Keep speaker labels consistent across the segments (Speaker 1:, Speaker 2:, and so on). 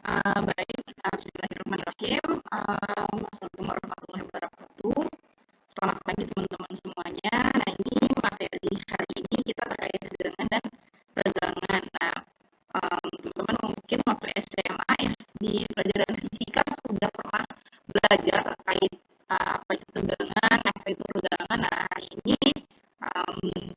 Speaker 1: Baik, bismillahirrahmanirrahim. Assalamualaikum warahmatullahi wabarakatuh. Selamat pagi teman-teman semuanya. Nah, ini materi hari ini kita terkait tegangan dan peregangan. Nah, teman-teman mungkin waktu SMA ya di pelajaran fisika sudah pernah belajar terkait apa itu tegangan, apa itu peregangan. Nah, hari ini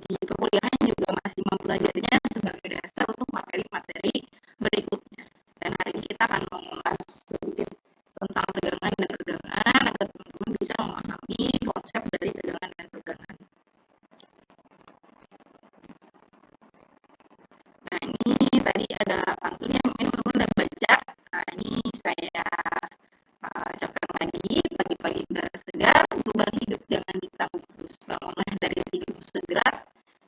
Speaker 1: di perkuliahan juga masih mempelajarinya sebagai dasar untuk materi-materi berikutnya. Dan hari ini kita akan mengulas sedikit tentang tegangan dan regangan agar teman-teman bisa memahami konsep dari tegangan dan regangan. Nah, ini tadi ada pantunnya mungkin teman-teman udah baca. Nah, ini saya ucapkan lagi, pagi-pagi udara segar, beban hidup jangan ditanggung terus. Bangunlah dari tidur segera,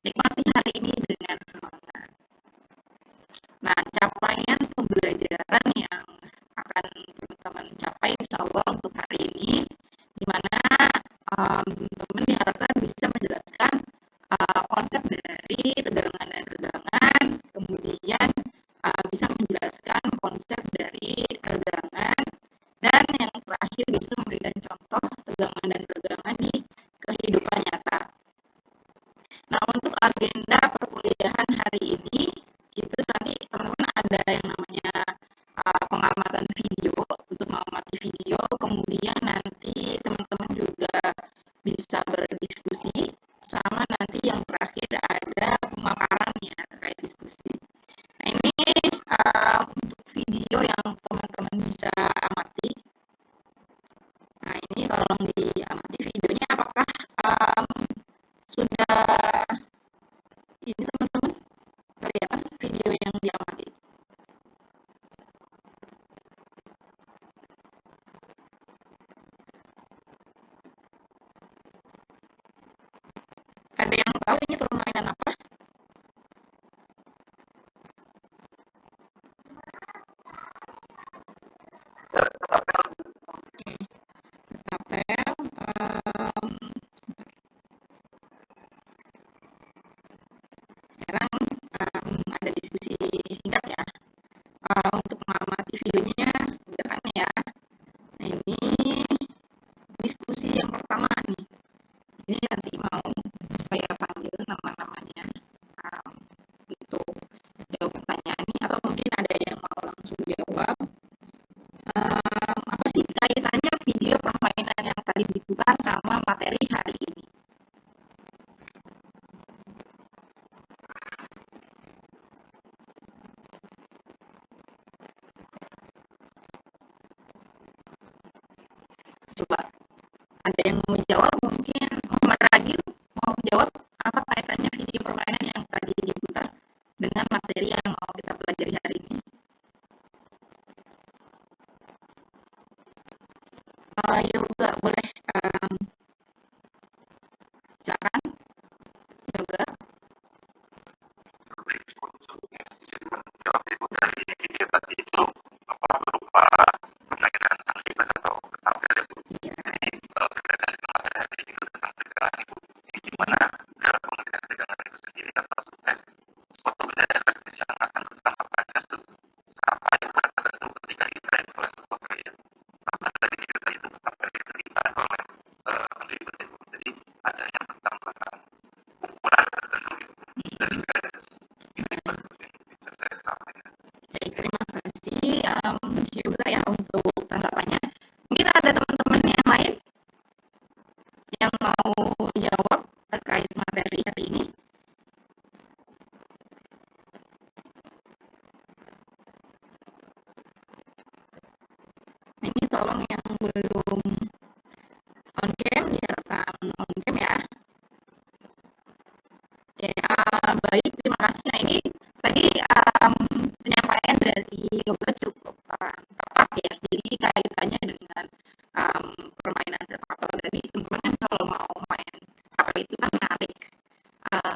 Speaker 1: nikmati hari ini dengan semangat. Nah, capaian pembelajaran yang akan teman-teman capai insya Allah untuk hari ini, di mana teman diharapkan bisa menjelaskan konsep dari tegangan dan regangan, kemudian bisa menjelaskan konsep dari regangan, dan yang terakhir bisa memberikan contoh tegangan dan regangan di kehidupan nyata. Nah, untuk agenda perkuliahan hari ini, itu nanti teman-teman ada yang namanya pengamatan video, untuk mengamati video, kemudian nanti teman-teman juga bisa berdiskusi, sama nanti yang terakhir ada pemaparannya terkait diskusi. Nah, ini untuk video yang teman-teman bisa amati. Nah, ini tolong diamati videonya, apakah sudah ini teman-teman kelihatan video yang diamati? Ada yang tahu ini permainan apa? Apel. Sekarang ada diskusi singkat ya. Untuk mengamati videonya udah kan ya. Nah, ini diskusi yang pertama nih. Ini nanti mau saya panggil nama-namanya. Itu jawab pertanyaannya atau mungkin ada yang mau langsung jawab. Apa sih kaitannya video permainan yang tadi diputar sama materi hari ini? Coba ada yang mau jawab, mungkin Muhammad Ragil mau jawab apa kaitannya video permainan yang tadi diputar dengan materi yang mau kita pelajari hari ini? Yoga boleh, silakan Yoga. Baik, terima kasih Yoga ya untuk tanggapannya. Mungkin ada teman-teman yang lain yang mau jawab terkait materi hari ini? Ini tolong yang belum on cam diharapkan on cam ya. Ya, baik, terima kasih. Nah, ini tadi penyampaian dari Yoga cukup tepat ya. Jadi kaitannya dengan permainan ketapel tadi, teman-teman kan kalau mau main ketapel itu kan narik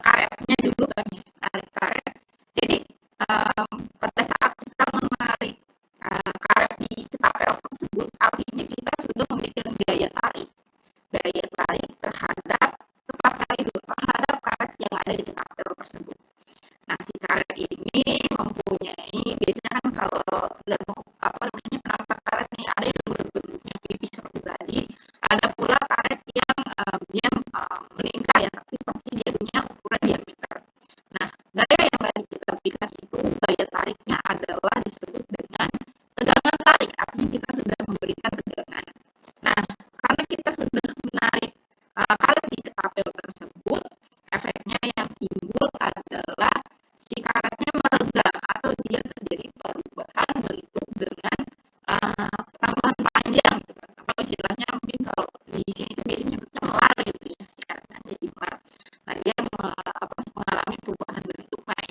Speaker 1: karetnya dulu kan ya, narik karet. Jadi pada saat kita menarik karet di ketapel tersebut, artinya kita sudah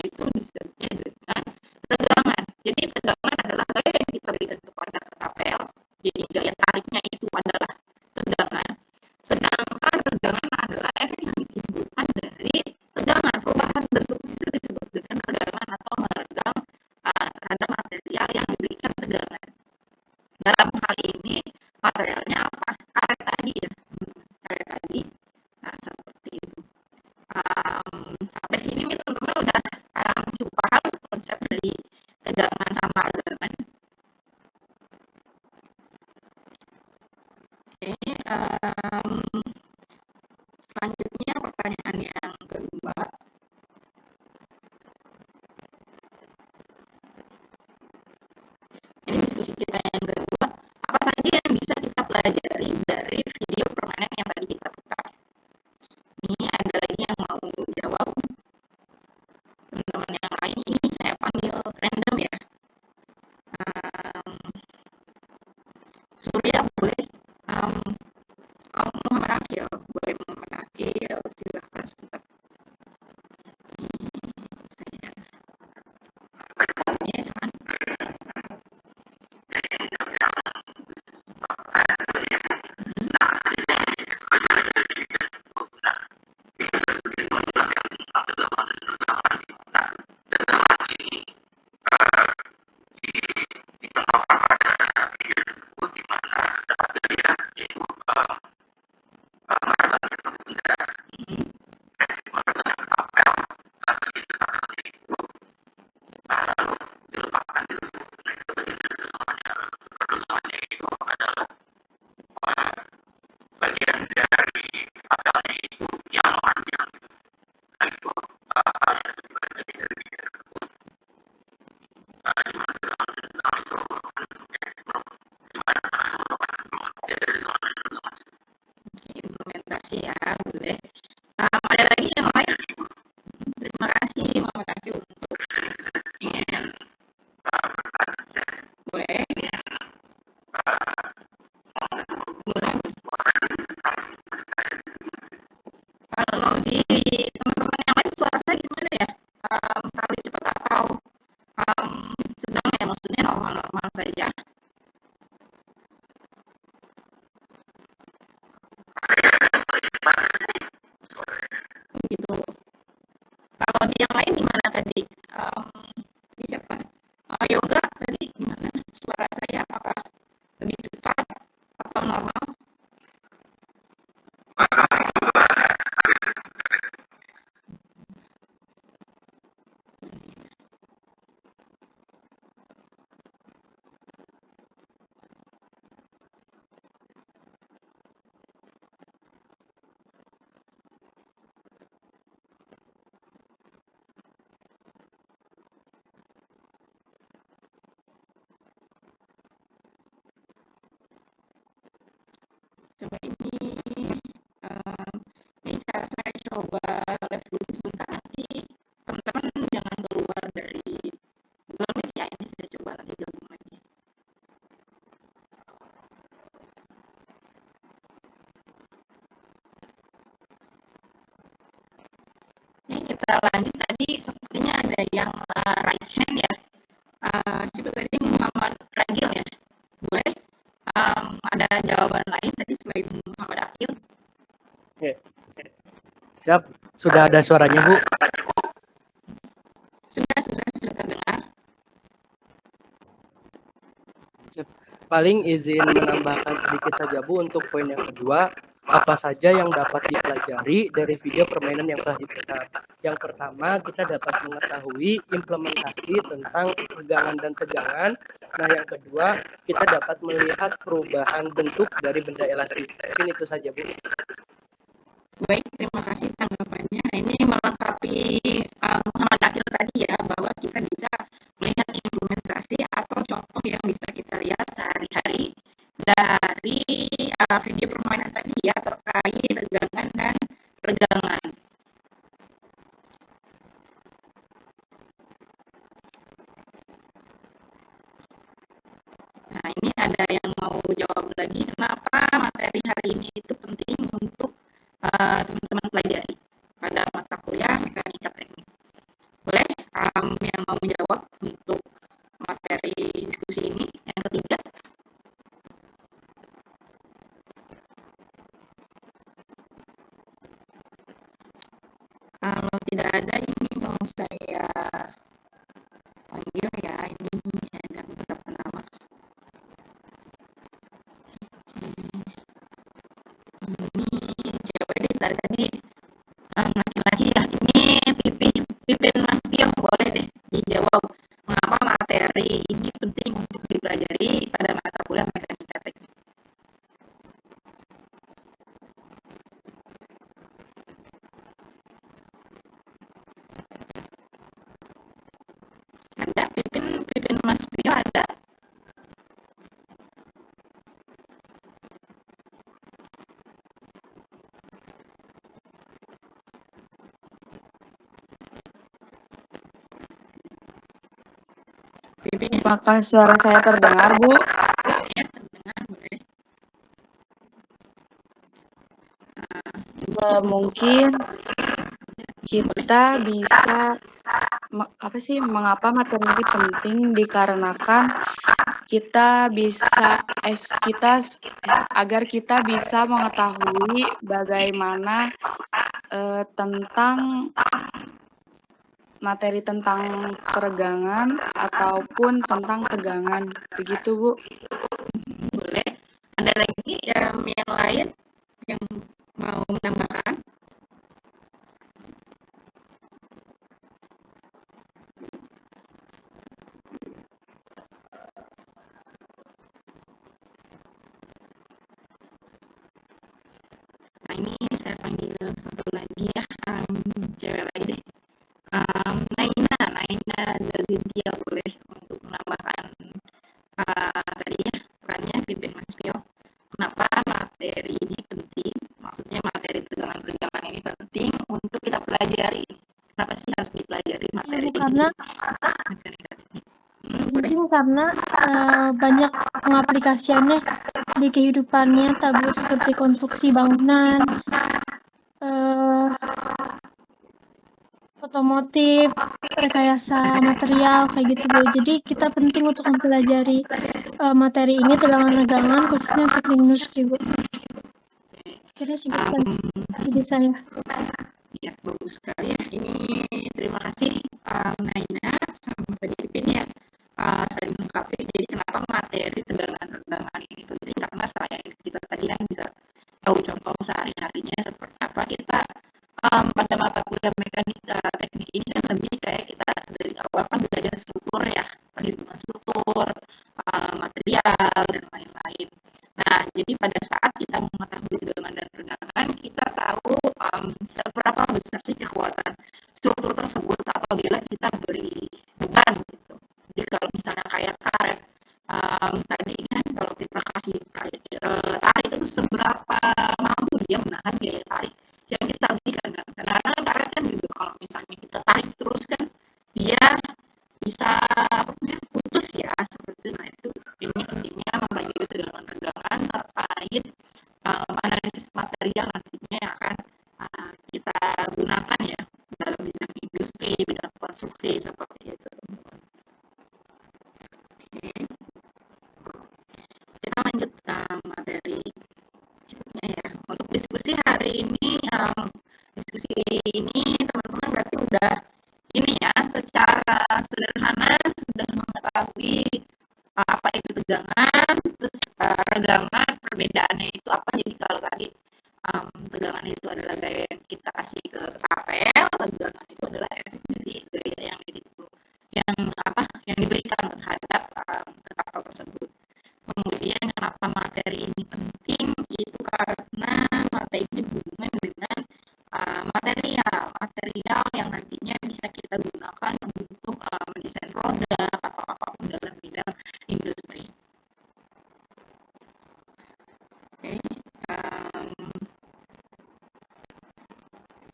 Speaker 1: itu disertai dengan tegangan. Jadi tegangan adalah gaya yang kita berikan kepada ketapel. Jadi gaya tariknya itu adalah tegangan. Sedangkan regangan adalah efek yang ditimbulkan dari tegangan. Perubahan bentuknya itu disebut dengan regangan atau meregang terhadap material yang diberikan tegangan. Dalam hal ini materialnya apa? Karet tadi ya, karet tadi. Nah, seperti itu. Sampai sini teman-teman udah cukup paham konsep dari tegangan sama regangan. Oke, selanjutnya pertanyaan yang kedua. Ini diskusi kita yang kedua. Apa saja yang bisa kita pelajari dari video permainan yang tadi kita putar? Ini ada lagi yang mau jawab? Teman-teman yang lain ini saya panggil random ya. Surya boleh. Muhammad Akil boleh. Muhammad Akil silahkan sebentar. Implementasi ya, boleh. Ada lagi yang lain? Terima kasih Muhammad Akil untuk boleh. Boleh. Kalau di teman-teman yang lain suara saya gimana ya? Terlalu cepat atau sedang ya, maksudnya normal-normal saja. Gitu. Kalau di yang lain gimana tadi? Di siapa? Yoga tadi gimana? Suara saya apakah lebih cepat atau normal? Coba ini cara saya coba live dulu sebentar, nanti teman-teman jangan keluar dari Google Meet ya, ini saya coba nanti gabung lagi. Ini kita lanjut, tadi sepertinya ada yang raise hand ya. Coba tadi Muhammad Ragil ya, boleh? Ada jawaban lain tadi selain Muhammad Akil?
Speaker 2: Oke. Siap, sudah ada suaranya Bu?
Speaker 1: Sudah terdengar.
Speaker 2: Paling izin menambahkan sedikit saja Bu untuk poin yang kedua. Apa saja yang dapat dipelajari dari video permainan yang telah diputar? Yang pertama, kita dapat mengetahui implementasi tentang regangan dan tegangan. Nah, yang kedua, kita dapat melihat perubahan bentuk dari benda elastis. Mungkin itu saja Bu.
Speaker 1: Baik, terima kasih tanggapannya. Ini melengkapi Muhammad Akil tadi ya, bahwa kita bisa melihat implementasi atau contoh yang bisa kita lihat sehari-hari dari video permainan tadi ya, terkait tegangan dan regangan. Nah, ini ada yang mau jawab lagi, kenapa materi hari ini itu penting untuk teman-teman pelajari pada mata kuliah mekanika teknik. Boleh yang mau menjawab untuk materi diskusi ini? Yang ketiga. Kalau tidak ada, ini mau saya panggil ya, ini ada beberapa nama. Ini cewek dari tadi laki-laki ya. Ini Pipin Mas Pio, boleh deh dijawab mengapa materi ini penting untuk dipelajari pada mata kuliah mekanika teknik. Ada Pipin Mas Pio ada?
Speaker 3: Apakah suara saya terdengar, Bu?
Speaker 1: Ya, terdengar, boleh.
Speaker 3: Mungkin kita bisa mengapa materi ini penting dikarenakan agar kita bisa mengetahui bagaimana tentang materi tentang peregangan ataupun tentang tegangan. Begitu, Bu.
Speaker 1: Boleh. Ada lagi yang lain yang mau menambahkan? Nah, ini saya panggil satu lagi ya, cewek lagi deh. Naina Zazintia, boleh untuk menambahkan tadi ya perannya Pipin Mas Pio. Kenapa materi ini penting? Maksudnya materi tegangan-tegangan ini penting untuk kita pelajari. Kenapa sih harus dipelajari materi ini?
Speaker 4: Karena
Speaker 1: Mekanika teknik.
Speaker 4: mungkin karena banyak pengaplikasiannya di kehidupannya, tabu seperti konstruksi bangunan, otomotif, rekayasa material kayak gitu, Bu. Jadi kita penting untuk mempelajari materi ini tegangan-tegangan khususnya teknik industri, Bu. Kira sih jadi saya.
Speaker 1: Ya, bagus sekali ya. Ini terima kasih Naina sama tadi Pipin ya. Saya melengkapi jadi kenapa materi tegangan-tegangan ini penting, karena saya kita tadi kan bisa tahu contoh sehari-harinya seperti apa kita pada mata kuliah mekanika teknik ini kan lebih kayak kita dari awal kan belajar struktur ya, perhitungan struktur, material dan lain-lain. Nah, jadi pada saat kita mengetahui tegangan dan tegangan, kita tahu seberapa besar sih kekuatan struktur tersebut apabila kita beri beban gitu. Jadi kalau misalnya kayak karet tadi kan kalau kita kasih tarik itu seberapa mampu dia menahan gaya tarik yang kita berikan kan. Karena karet kan juga kalau misalnya kita tarik terus kan dia bisa putus ya seperti itu. Nah itu ini intinya mempelajari tegangan-tegangan terkait analisis material nantinya yang akan kita gunakan ya dalam bidang industri, bidang konstruksi seperti itu. Kita lanjut ke materi ya. Untuk diskusi hari ini, teman-teman berarti udah ini ya secara sederhana sudah mengetahui apa itu tegangan, terus regangan perbedaannya itu apa. Jadi kalau tadi tegangan itu adalah gaya yang kita kasih ke kapel, tegangan itu adalah efek dari gaya yang diberikan terhadap ke kapel tersebut. Kemudian kenapa materi ini penting itu karena materi ini berhubungan dengan material yang nantinya bisa kita gunakan untuk mendesain produk atau apapun dalam bidang industri. Oke,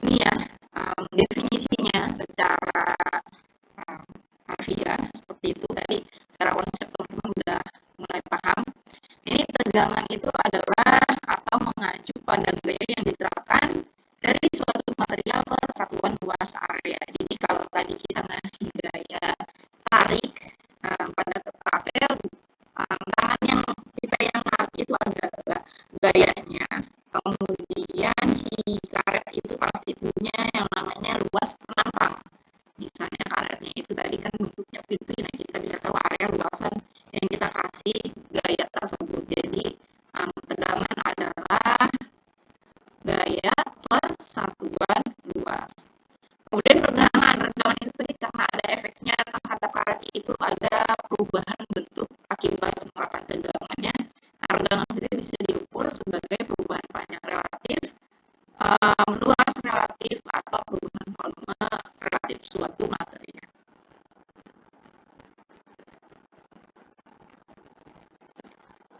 Speaker 1: ini ya definisinya secara harfiah seperti itu tadi. Secara konsep teman-teman udah mulai paham. Ini tegangan itu adalah atau mengacu pada gaya yang diterapkan dari suatu material ke satuan luas area. Jadi kalau tadi kita ngasih gaya suatu materi.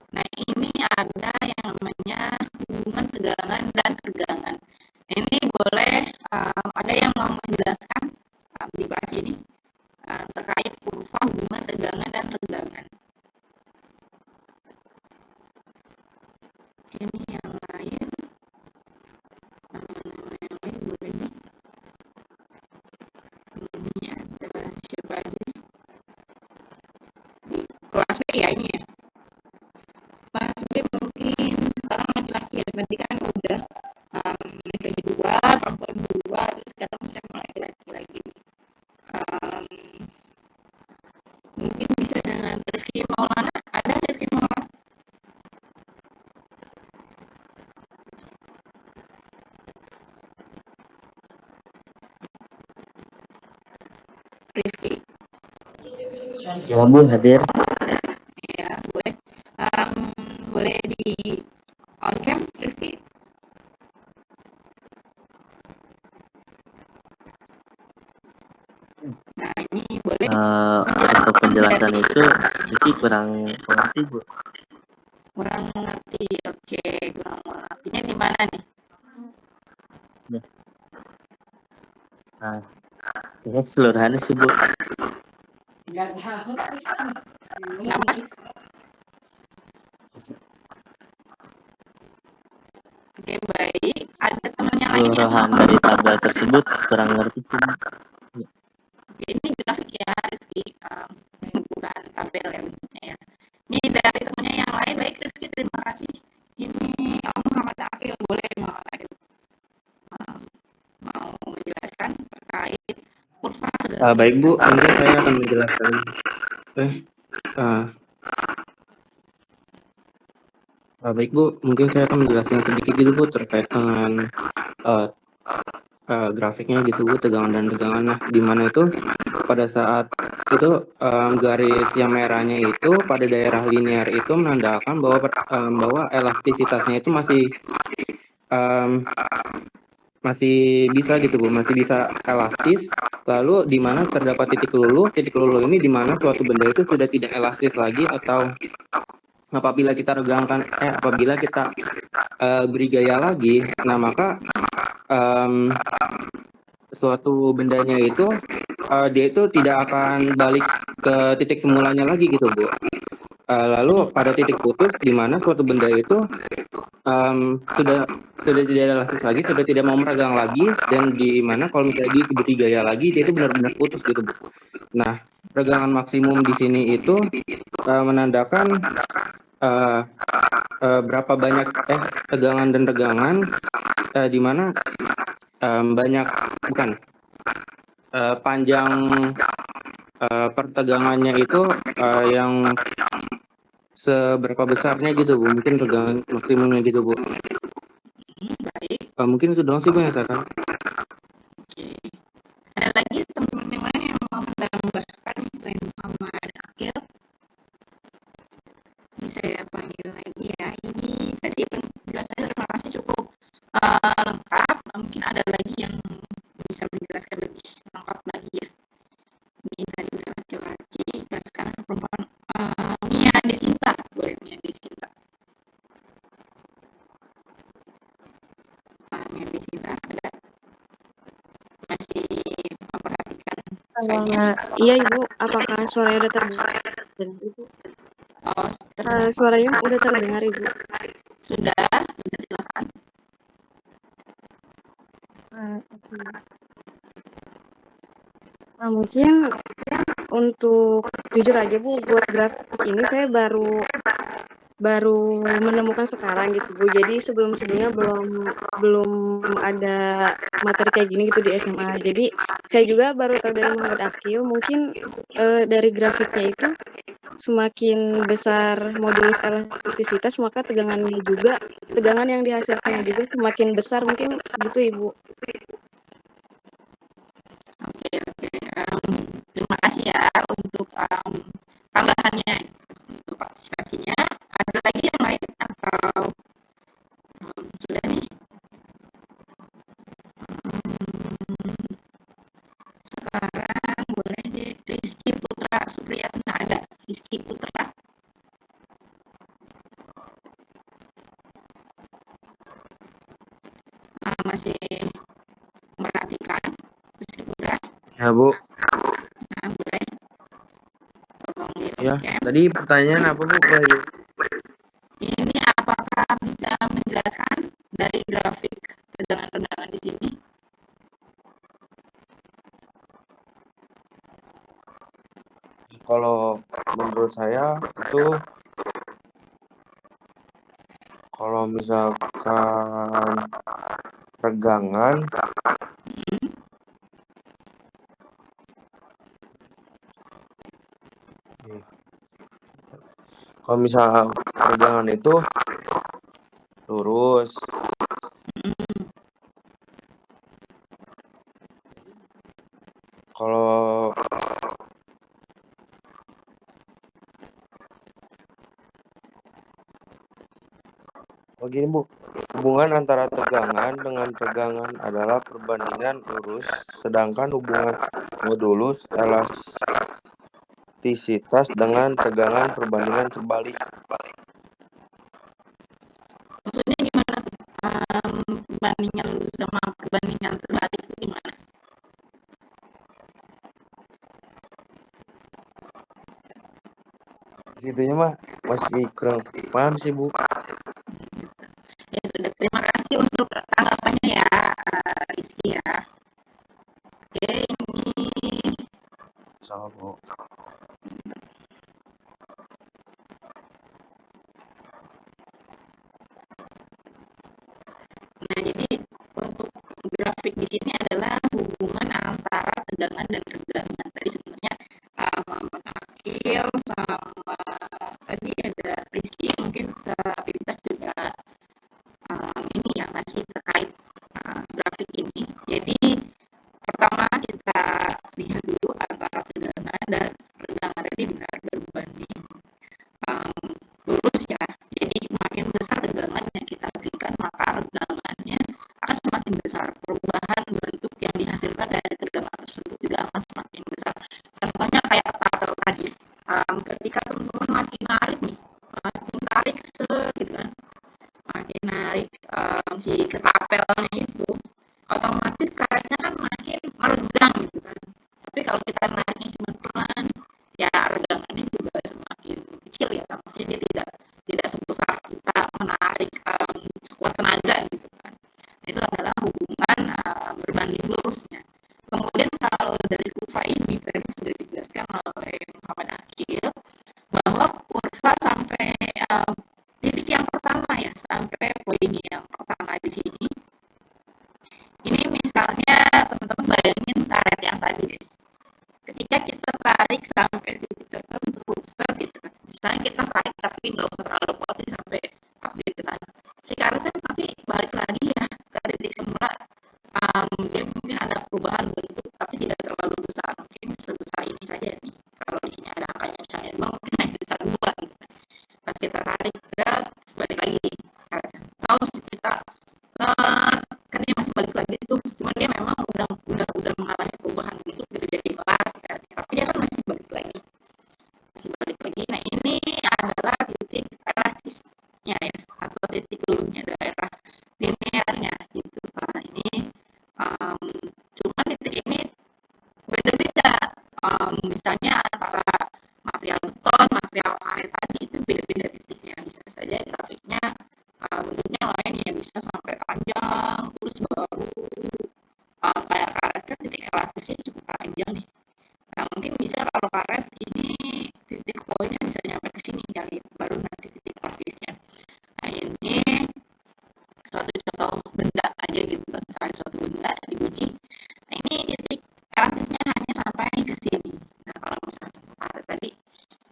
Speaker 1: Nah, ini ada yang namanya hubungan tegangan dan tegangan. Ini boleh ada yang mau menjelaskan dibahas ini terkait kurva hubungan tegangan dan tegangan. Ini yang lain, yang lain boleh nih. Ini ada siapa aja di kelas B ya ini ya. Kelas B mungkin sekarang laki-laki ya, tadi kan udah laki-laki 2, perempuan 2, terus sekarang saya mulai laki-laki lagi. Mungkin bisa dengan Rifki Maulana. Ada Rifki Maulana? Rifki?
Speaker 5: Ya Bu, hadir.
Speaker 1: Ya, boleh. Boleh di on cam, Rifki? Nah, ini boleh
Speaker 5: Untuk penjelasan itu kurang mengerti Bu.
Speaker 1: kurang mengerti. Oke, kurang mengertinya di mana nih?
Speaker 5: Nah, ini keseluruhannya sih Bu.
Speaker 1: Kenapa? Oke, baik. Ada temannya lagi yang
Speaker 5: Keseluruhan dari tabel tersebut kurang ngerti sih Bu.
Speaker 1: Oke, ini grafik ya, Rifki. Bukan tabel ya bentuknya ya. Ini dari temannya yang lain. Baik, Rifki, terima kasih. Ini Muhammad Akil, boleh Muhammad Akil mau menjelaskan terkait kurva tegangan.
Speaker 6: Baik Bu, mungkin saya akan menjelaskan. Baik Bu, mungkin saya akan menjelaskan sedikit gitu Bu terkait dengan grafiknya gitu Bu, tegangan dan tegangan. Nah, di mana itu pada saat itu garis yang merahnya itu pada daerah linear itu menandakan bahwa elastisitasnya itu masih bisa gitu Bu, masih bisa elastis. Lalu di mana terdapat titik luluh ini di mana suatu benda itu sudah tidak elastis lagi, atau apabila kita beri gaya lagi, nah maka suatu bendanya itu dia itu tidak akan balik ke titik semulanya lagi gitu Bu. Lalu pada titik putus di mana suatu benda itu sudah tidak elastis lagi, sudah tidak mau meregang lagi, dan di mana kalau misalnya diberi gaya lagi dia itu benar-benar putus gitu Bu. Nah, regangan maksimum di sini itu menandakan berapa banyak tegangan dan regangan di mana panjang pertegangannya itu yang seberapa besarnya gitu Bu, mungkin tegangan maksimumnya gitu Bu.
Speaker 1: Baik.
Speaker 6: Mungkin itu doang sih Bu yang saya tahu.
Speaker 1: Oke. Ada lagi teman-teman yang lain yang mau menambahkan selain Muhammad Akil? Ini saya panggil lagi ya. Ini tadi penjelasannya terima kasih cukup lengkap. Mungkin ada lagi yang bisa menjelaskan lebih lengkap lagi ya. Ini tadi udah laki-laki, sekarang perempuan. Mia Desinta, boleh Mia Desinta. Mia Desinta ada masih memperhatikan saya.
Speaker 7: Iya Ibu, apakah suaranya udah terdengar Ibu?
Speaker 1: Oh,
Speaker 7: Suaranya udah terdengar Ibu?
Speaker 1: Sudah silakan.
Speaker 7: Oke. Nah, mungkin untuk jujur aja Bu, buat grafik ini saya baru menemukan sekarang gitu Bu. Jadi sebelumnya belum ada materi kayak gini gitu di SMA. Jadi saya juga baru tahu dari Muhammad Akil, mungkin dari grafiknya itu semakin besar modulus elastisitas, maka tegangan yang dihasilkannya juga semakin besar, mungkin gitu Ibu.
Speaker 1: Oke. Terima kasih ya untuk tambahannya, untuk partisipasinya. Ada lagi yang lain atau sudah nih? Sekarang
Speaker 8: Nah, Bu.
Speaker 1: Nah, boleh tolong
Speaker 8: Ya,
Speaker 1: di-recap.
Speaker 8: tadi pertanyaan apa, Bu? Boleh.
Speaker 1: Ini apakah bisa menjelaskan dari grafik tegangan-tegangan di sini?
Speaker 8: Kalau menurut saya itu kalau misalkan regangan kalau misal regangan itu lurus. Kalau begini, Bu, hubungan antara tegangan dengan tegangan adalah perbandingan lurus, sedangkan hubungan modulus elastisitas dengan tegangan perbandingan terbalik.
Speaker 1: Maksudnya gimana tuh? Perbandingan lurus sama perbandingan terbalik itu gimana?
Speaker 8: Itunya mah masih kurang paham sih, Bu.
Speaker 1: Ya sudah, terima kasih untuk tanggapannya ya, Rizky ya. Oke, ini
Speaker 8: Sama, Bu.
Speaker 1: nah jadi untuk grafik di sini adalah hubungan antara tegangan dan regangan. Tadi sebenarnya Mas Akil sama tadi ada Rizky mungkin seaktivitas juga ini ya masih terkait grafik ini. Jadi pertama kita lihat dulu antara tegangan dan regangan tadi benar berbanding lurus ya. Jadi semakin besar tegangan yang kita berikan maka regangannya akan semakin besar. Perubahan bentuk yang dihasilkan dari tegangan tersebut juga akan semakin besar. Contohnya kayak tabel tadi. Ketika teman-teman makin narik nih, makin tarik gitu kan, makin narik si ketapelnya itu, otomatis karetnya kan makin meregang gitu kan. Tapi kalau kita nariknya cuma pelan, ya regangannya juga semakin kecil ya, maksudnya dia tidak sebesar kita menarik sekuat tenaga gitu kan. Itu adalah hubungan berbanding lurusnya. Kemudian kalau dari kurva ini tadi sudah dijelaskan oleh Muhammad Akil bahwa kurva sampai titik yang pertama ya, sampai poin yang pertama di sini. Ini misalnya teman-teman bayangin karet yang tadi deh. Ketika kita tarik sampai titik tertentu, gitu kan. Misalnya kita tarik tapi nggak usah terlalu kuat sampai top gitu kan. Si karet kan pasti balik lagi ya ke titik semula. Dia mungkin ada perubahan bentuk tapi tidak terlalu besar, mungkin sebesar ini saja nih. Kalau di sini ada angkanya misalnya 2, mungkin masih besar 2 gitu kan. Pas kita tarik balik lagi karetnya. Tahu sih kita kan dia masih balik lagi tuh, cuman dia memang udah mengalami perubahan bentuk gitu jadi kelas kan. Tapi dia kan masih balik lagi. Nah ini adalah titik elastisnya ya, atau titik lulunya daerah linearnya gitu. Nah ini cuman titik ini beda-beda. Misalnya antara material beton, material karet tadi itu beda-beda titiknya. Bisa saja grafiknya bentuknya lain ya, bisa sampai panjang terus baru kayak karet kan titik elastisnya cukup panjang nih. Nah mungkin bisa kalau karet ini titik poinnya bisa nyampe ke sini kali, baru nanti titik elastisnya. Nah ini suatu contoh benda aja gitu kan, misalnya suatu benda diuji. Nah ini titik elastisnya hanya sampai ke sini. Nah kalau misalnya karet tadi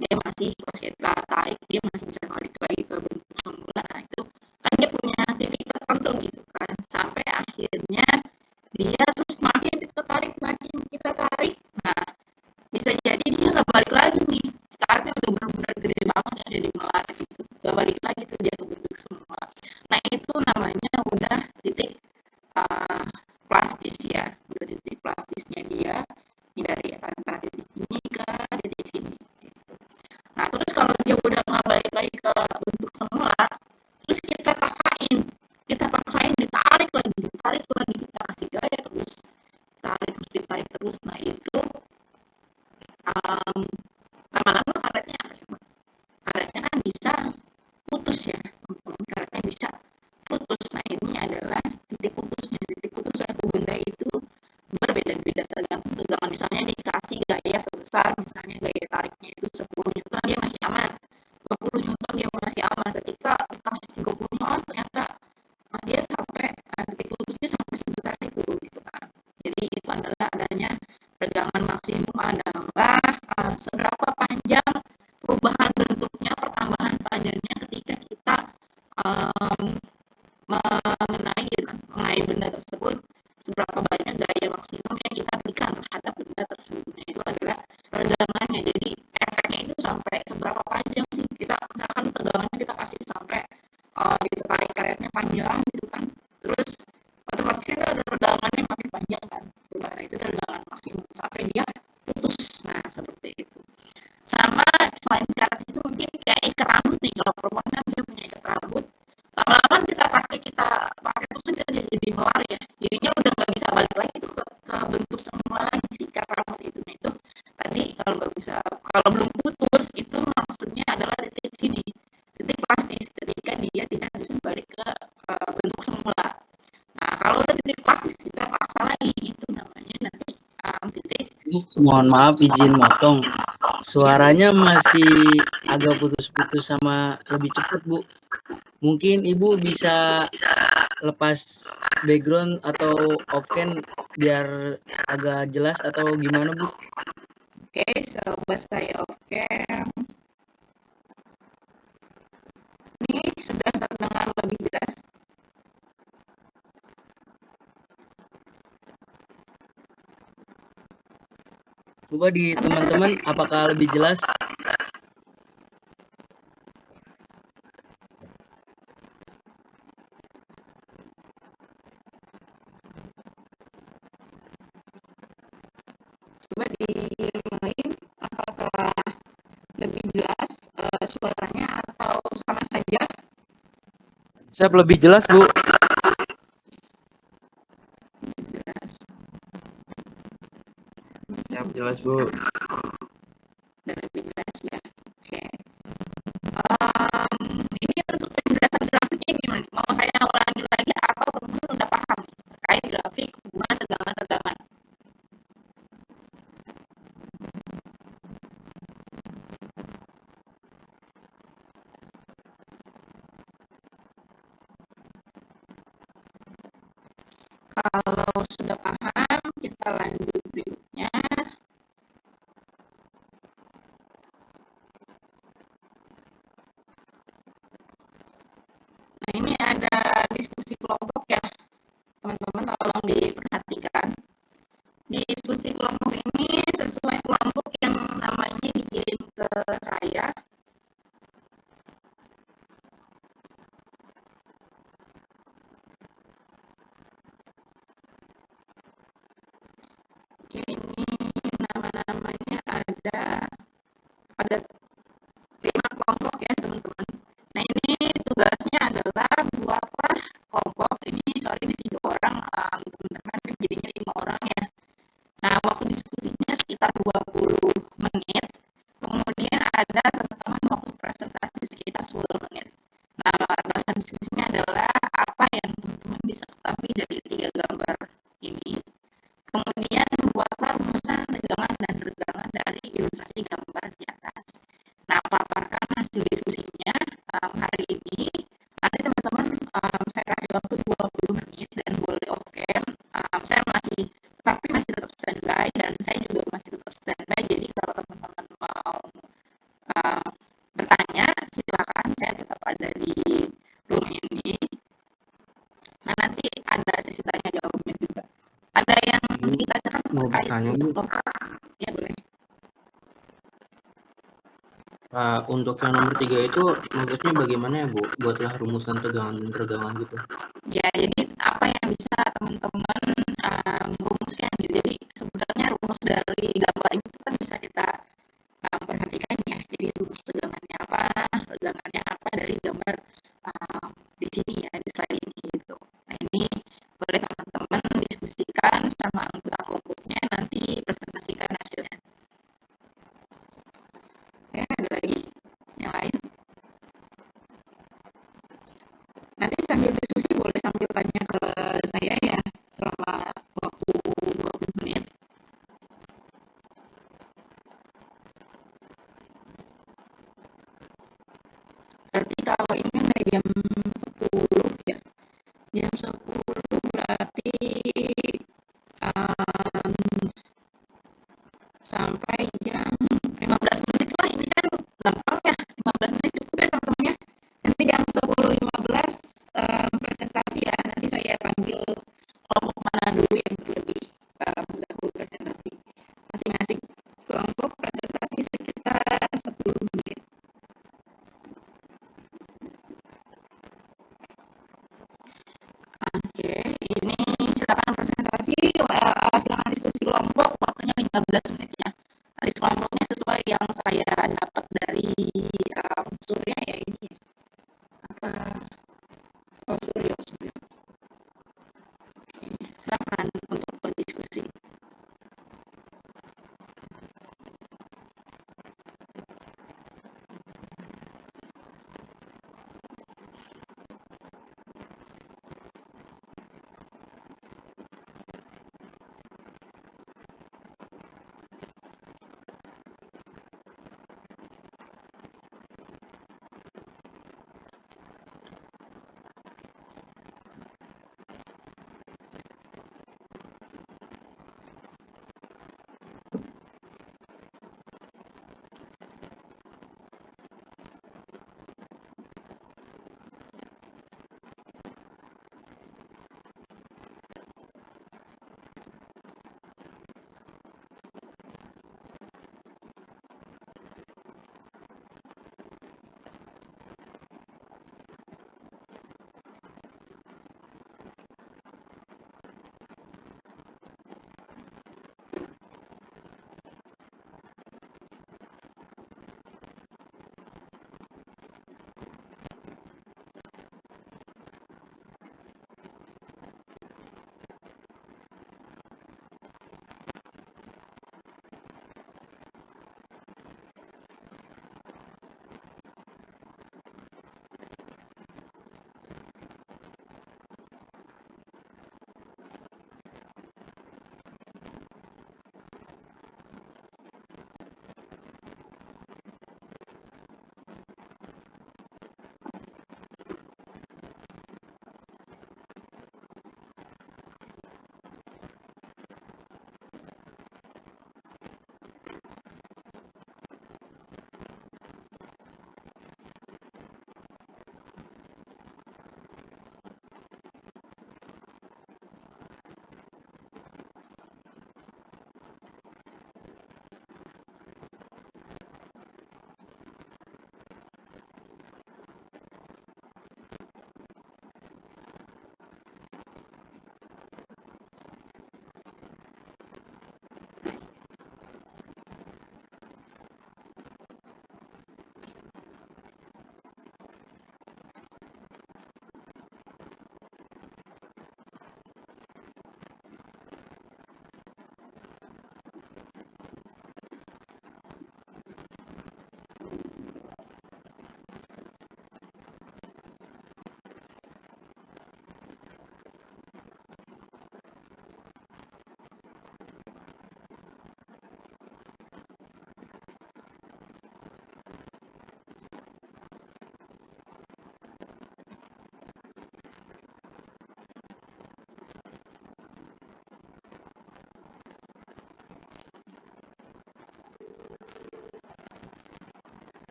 Speaker 1: dia masih pas kita tarik dia masih bisa balik lagi ke bentuk semula. Nah itu kan dia punya titik tertentu gitu kan, sampai akhirnya dia terus makin kita tarik. Nah bisa jadi dia nggak balik lagi nih, sekarang udah benar-benar gede banget ya, jadi melar gitu, nggak balik lagi tuh dia ke bentuk semula. Nah itu namanya udah titik plastis ya, udah titik plastisnya dia dari antara titik ini ke titik sini gitu. Nah terus kalau dia udah nggak balik lagi ke bentuk semula, terus kita paksain ditarik lagi, kita kasih gaya terus, ditarik terus. Nah itu besar, misalnya daya tariknya itu 10 Newton dia masih aman, 20 Newton dia masih aman. Ketika dikasih 30 Newton ternyata dia sampai titik putusnya sampai sebesar itu gitu kan. Jadi itu adalah adanya tegangan maksimum adalah seberapa panjang perubahan bentuknya, pertambahan panjangnya ketika kita mengenai benda tersebut, seberapa banyak gaya maksimum yang kita berikan terhadap benda tersebut. Nah, itu adalah tegangannya. Jadi efeknya itu sampai seberapa panjang sih kita, misalkan tegangannya kita kasih sampai gitu, tarik karetnya panjang gitu kan, terus otomatis kita ada tegangannya makin panjang kan, perubahan itu tegangan maksimum sampai dia putus. Nah, seperti itu. Sama selain karet itu mungkin kayak ikat rambut nih, kalau perempuan kan saya punya ikat rambut, lama-lama kita pakai terus kan kita jadi melar ya, jadinya udah nggak bisa balik lagi tuh ke bentuk semula lagi si ikat rambut itu. Nah, itu tadi kalau nggak bisa, kalau belum putus itu maksudnya adalah titik sini, titik plastis, ketika dia tidak bisa balik ke bentuk semula. Nah, kalau udah titik plastis kita paksa lagi, itu namanya nanti titik.
Speaker 9: Mohon maaf izin motong. Suaranya masih agak putus-putus sama lebih cepat, Bu. Mungkin Ibu bisa lepas background atau off cam biar agak jelas atau gimana, Bu?
Speaker 1: Oke, coba saya off cam. Ini sudah terdengar lebih jelas.
Speaker 9: Coba di teman-teman apakah lebih jelas?
Speaker 1: Coba di yang lain apakah lebih jelas suaranya atau sama saja?
Speaker 2: Siap, lebih jelas, Bu.
Speaker 1: Jelas.
Speaker 6: Siap, jelas Bu.
Speaker 1: Dan lebih jelas ya. Oke. Ini untuk penjelasan grafiknya gimana? Mau saya ulangi lagi atau teman-teman udah paham nih terkait grafik hubungan tegangan-tegangan? Kalau sudah paham, kita lanjut berikutnya. Nah, ini ada diskusi kelompok ya, teman-teman tolong diperhatikan. Diskusi kelompok ini sesuai kelompok yang namanya dikirim ke saya. Oke, ini nama-namanya ada 5 kelompok ya teman-teman. Nah, ini tugasnya adalah buatlah kelompok ini, ini 3 orang teman-teman, jadinya 5 orang ya. Nah, waktu diskusinya sekitar 20 menit. Kemudian ada teman-teman waktu presentasi sekitar 10 menit. Nah, bahan diskusinya adalah apa yang teman-teman bisa ketahui dari 3 gambar ini. Kemudian buatlah rumusan tegangan dan regangan dari ilustrasi gambar di atas. Nah, paparkan hasil diskusinya hari ini. Nanti teman-teman saya kasih waktu 20 menit dan boleh off cam. Saya masih tetap standby dan saya juga masih tetap standby. Jadi kalau teman-teman mau bertanya, silakan, saya tetap ada di room ini. Nah, nanti ada sesi tanya jawabnya juga. Ada yang ditanyakan
Speaker 6: Mau bertanya, Bu?
Speaker 1: Ya, boleh.
Speaker 6: Untuk yang nomor 3 itu maksudnya bagaimana ya, Bu? Buatlah rumusan tegangan dan regangan gitu.
Speaker 1: Ya, jadi apa yang bisa teman-teman rumusnya. Jadi sebenarnya rumus dari gambar itu kan bisa kita perhatikan ya. Jadi rumus tegangannya apa, regangannya apa dari gambar di sini ya, di slide ini gitu. Nah, ini boleh teman-teman diskusikan sama anggota kelompoknya, nanti presentasikan hasilnya. Ya, ada lagi yang lain? Nanti sambil diskusi boleh sambil tanya ke saya ya, selama waktu 20 menit. kalau ini udah jam 10 ya. Jam 10 berarti sampai jam 15 menit lah. Ini kan gampang ya, 15 menit cukup ya teman-teman ya. Nanti jam 10.15 presentasi ya. Nanti saya panggil kelompok mana dulu yang lebih mendahulu presentasi. Masing-masing kelompok presentasi sekitar 10 menit. Oke, ini silakan presentasi, silakan diskusi kelompok, waktunya 15 menit ya. List kelompoknya sesuai yang saya dapat dari unsurnya ya ini. Apa? Oh, Suryo. Oke, silakan untuk berdiskusi.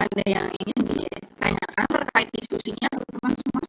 Speaker 1: ada yang ingin ditanyakan terkait diskusinya teman-teman semua?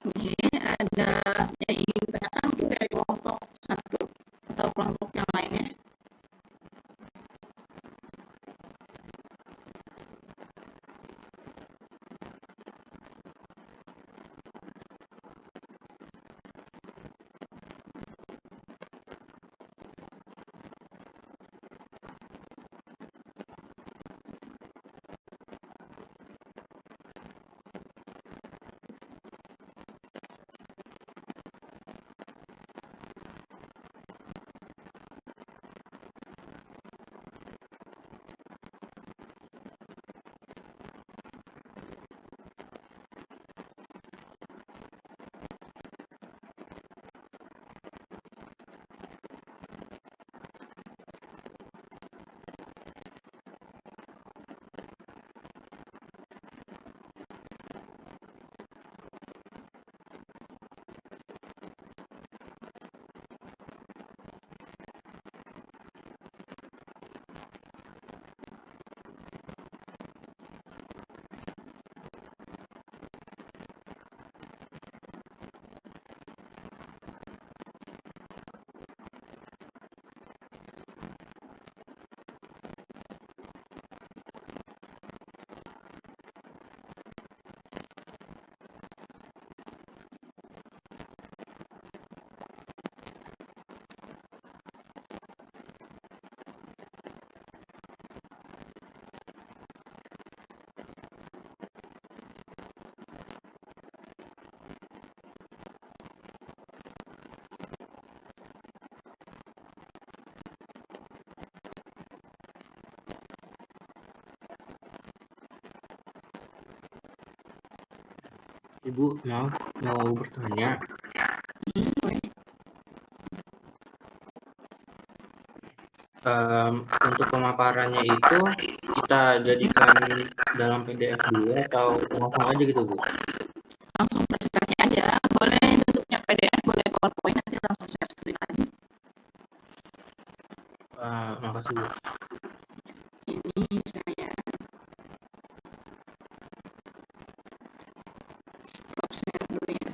Speaker 1: Oke, ada yang ingin ditanyakan mungkin dari kelompok satu atau kelompok yang lainnya?
Speaker 10: Ibu, mau bertanya. Untuk pemaparannya itu kita jadikan dalam PDF dulu atau langsung aja gitu, Bu?
Speaker 1: Langsung presentasi aja, boleh bentuknya PDF, boleh PowerPoint, nanti langsung share screen aja.
Speaker 10: Makasih, Bu.
Speaker 1: Ini saya stop share dulu ya.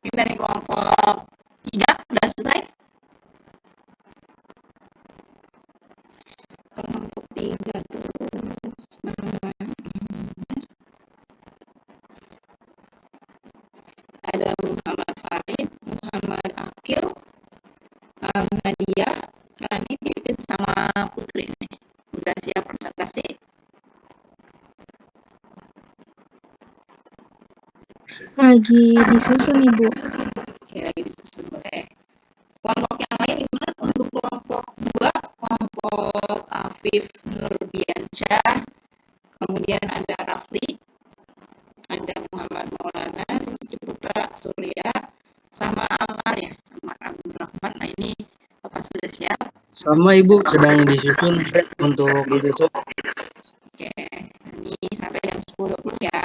Speaker 1: Ini dari kelompok 3 udah selesai. Kelompok 3 tuh ada Muhammad Farid, Muhammad Akil, Nadia, Rani, Pipit, sama Putri nih. Udah siap presentasi?
Speaker 4: Lagi disusun Ibu.
Speaker 1: Oke, lagi disusun boleh. Kelompok yang lain gimana? Untuk kelompok 2, kelompok Afif Nurdiansyah, kemudian ada Rafli, ada Muhammad Maulana, Rizky Putra, Surya, sama Ammar ya, Ammar Abdurrahman. Nah ini apa sudah siap?
Speaker 9: Sama Ibu, sedang disusun untuk besok.
Speaker 1: Oke, ini sampai jam 10.20 ya.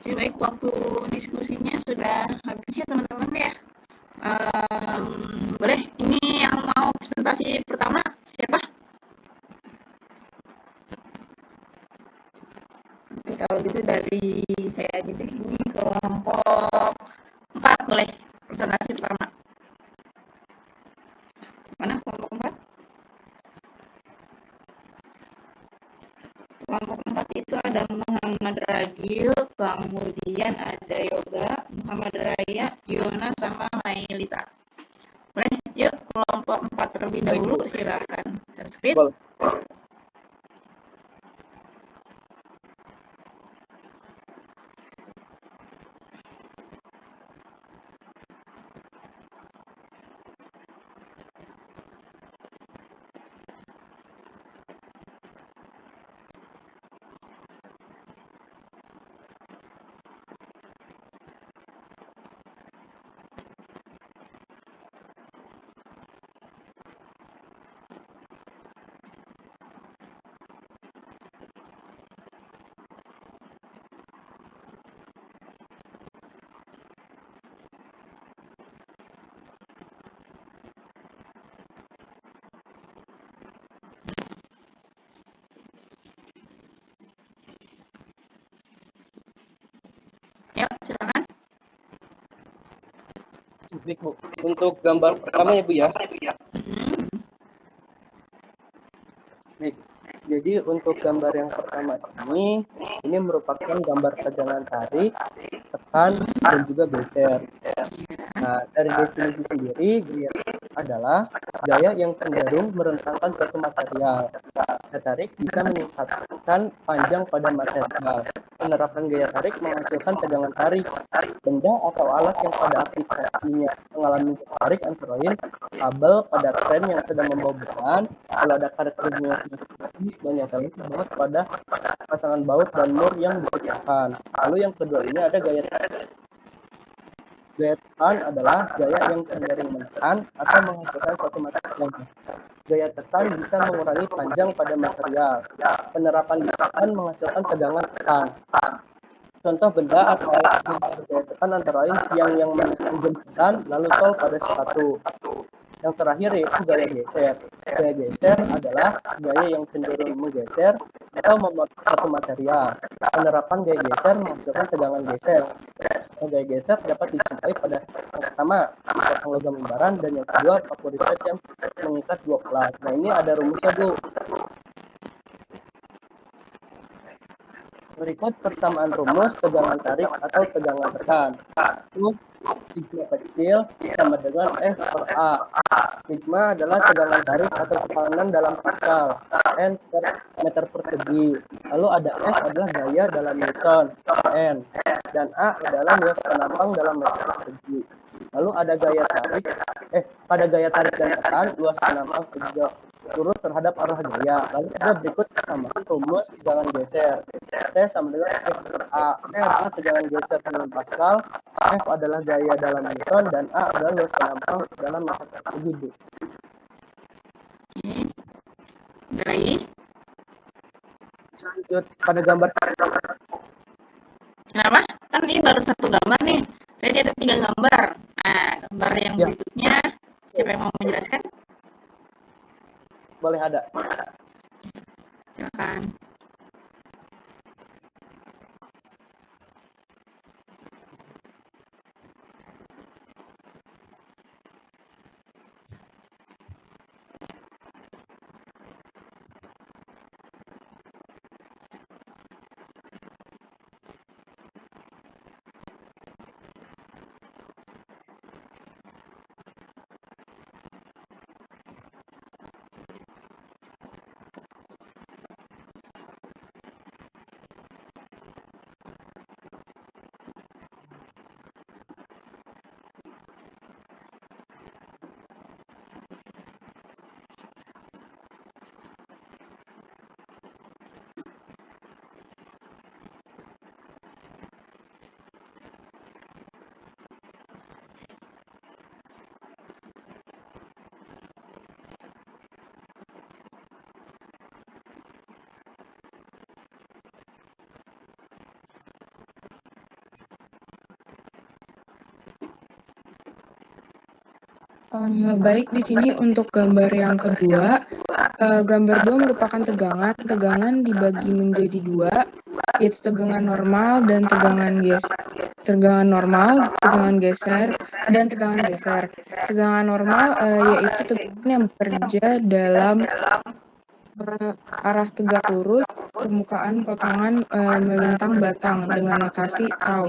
Speaker 1: Oke, baik, waktu diskusinya sudah habis ya teman-teman ya. Boleh, ini yang mau presentasi pertama siapa? Oke, kalau gitu dari saya aja deh, ini kelompok 4 boleh presentasi pertama. Mana kelompok 4? Kelompok 4 itu ada Muhammad Ragil, kemudian ada Yoga, Muhammad Raya, Yona, sama Mailita. Boleh, yuk kelompok 4 terlebih dahulu, silakan. Subscribe.
Speaker 2: Boleh.
Speaker 1: Yuk, silakan.
Speaker 2: Baik, Bu. Untuk gambar pertama ya Bu ya. Baik. Jadi untuk gambar yang pertama ini merupakan gambar tegangan tarik, tekan, dan juga geser. Nah, dari definisi sendiri, gaya adalah gaya yang cenderung merentangkan suatu material. Gaya tarik bisa meningkatkan panjang pada material. Penerapan gaya tarik menghasilkan tegangan tarik. Benda atau alat yang pada aplikasinya mengalami gaya tarik antara lain kabel pada kren yang sedang membawa beban, kalau ada karakteristik dan yang terlibat pada pasangan baut dan mur yang dipecahkan. Lalu yang kedua ini ada gaya tarik. Gaya tekan adalah gaya yang cenderung menekan atau menghasilkan suatu material. Gaya tekan bisa mengurangi panjang pada material. Penerapan tekan menghasilkan tegangan tekan. Contoh benda atau alat yang bergaya tekan antara lain yang menekan jembatan lalu tol pada sepatu. Yang terakhir yaitu gaya geser. Gaya geser adalah gaya yang cenderung menggeser atau memotong suatu material. Penerapan gaya geser menghasilkan tegangan geser. Gaya geser dapat dijumpai pada yang pertama potong logam lembaran dan yang kedua paku riset yang mengikat dua plat. Nah ini ada rumusnya Bu. Berikut persamaan rumus tegangan tarik atau tegangan tekan. Itu sigma kecil sama dengan F per A. Sigma adalah tegangan tarik atau tekanan dalam Pascal, N per meter persegi. Lalu ada F adalah gaya dalam Newton, N. Dan A adalah luas penampang dalam meter persegi. Lalu ada gaya tarik, pada gaya tarik dan tekan, luas penampang juga turut terhadap arah gaya. Lalu ada berikut sama rumus tegangan geser. T sama dengan F per A. T adalah tegangan geser dalam Pascal, F adalah gaya dalam Newton, dan A adalah luas penampang dalam meter persegi.
Speaker 1: Ada lagi?
Speaker 2: Lanjut pada gambar.
Speaker 1: Kenapa? Kan ini baru satu gambar nih. Jadi ada 3 gambar. Nah, gambar yang berikutnya, siapa yang mau menjelaskan?
Speaker 2: Boleh ada.
Speaker 1: Silakan.
Speaker 3: Baik, di sini untuk gambar yang kedua, gambar 2 merupakan tegangan. Tegangan dibagi menjadi 2, yaitu tegangan normal dan tegangan normal, tegangan geser, dan tegangan geser. Tegangan normal yaitu tegangan yang bekerja dalam arah tegak lurus, permukaan potongan melintang batang dengan notasi tau.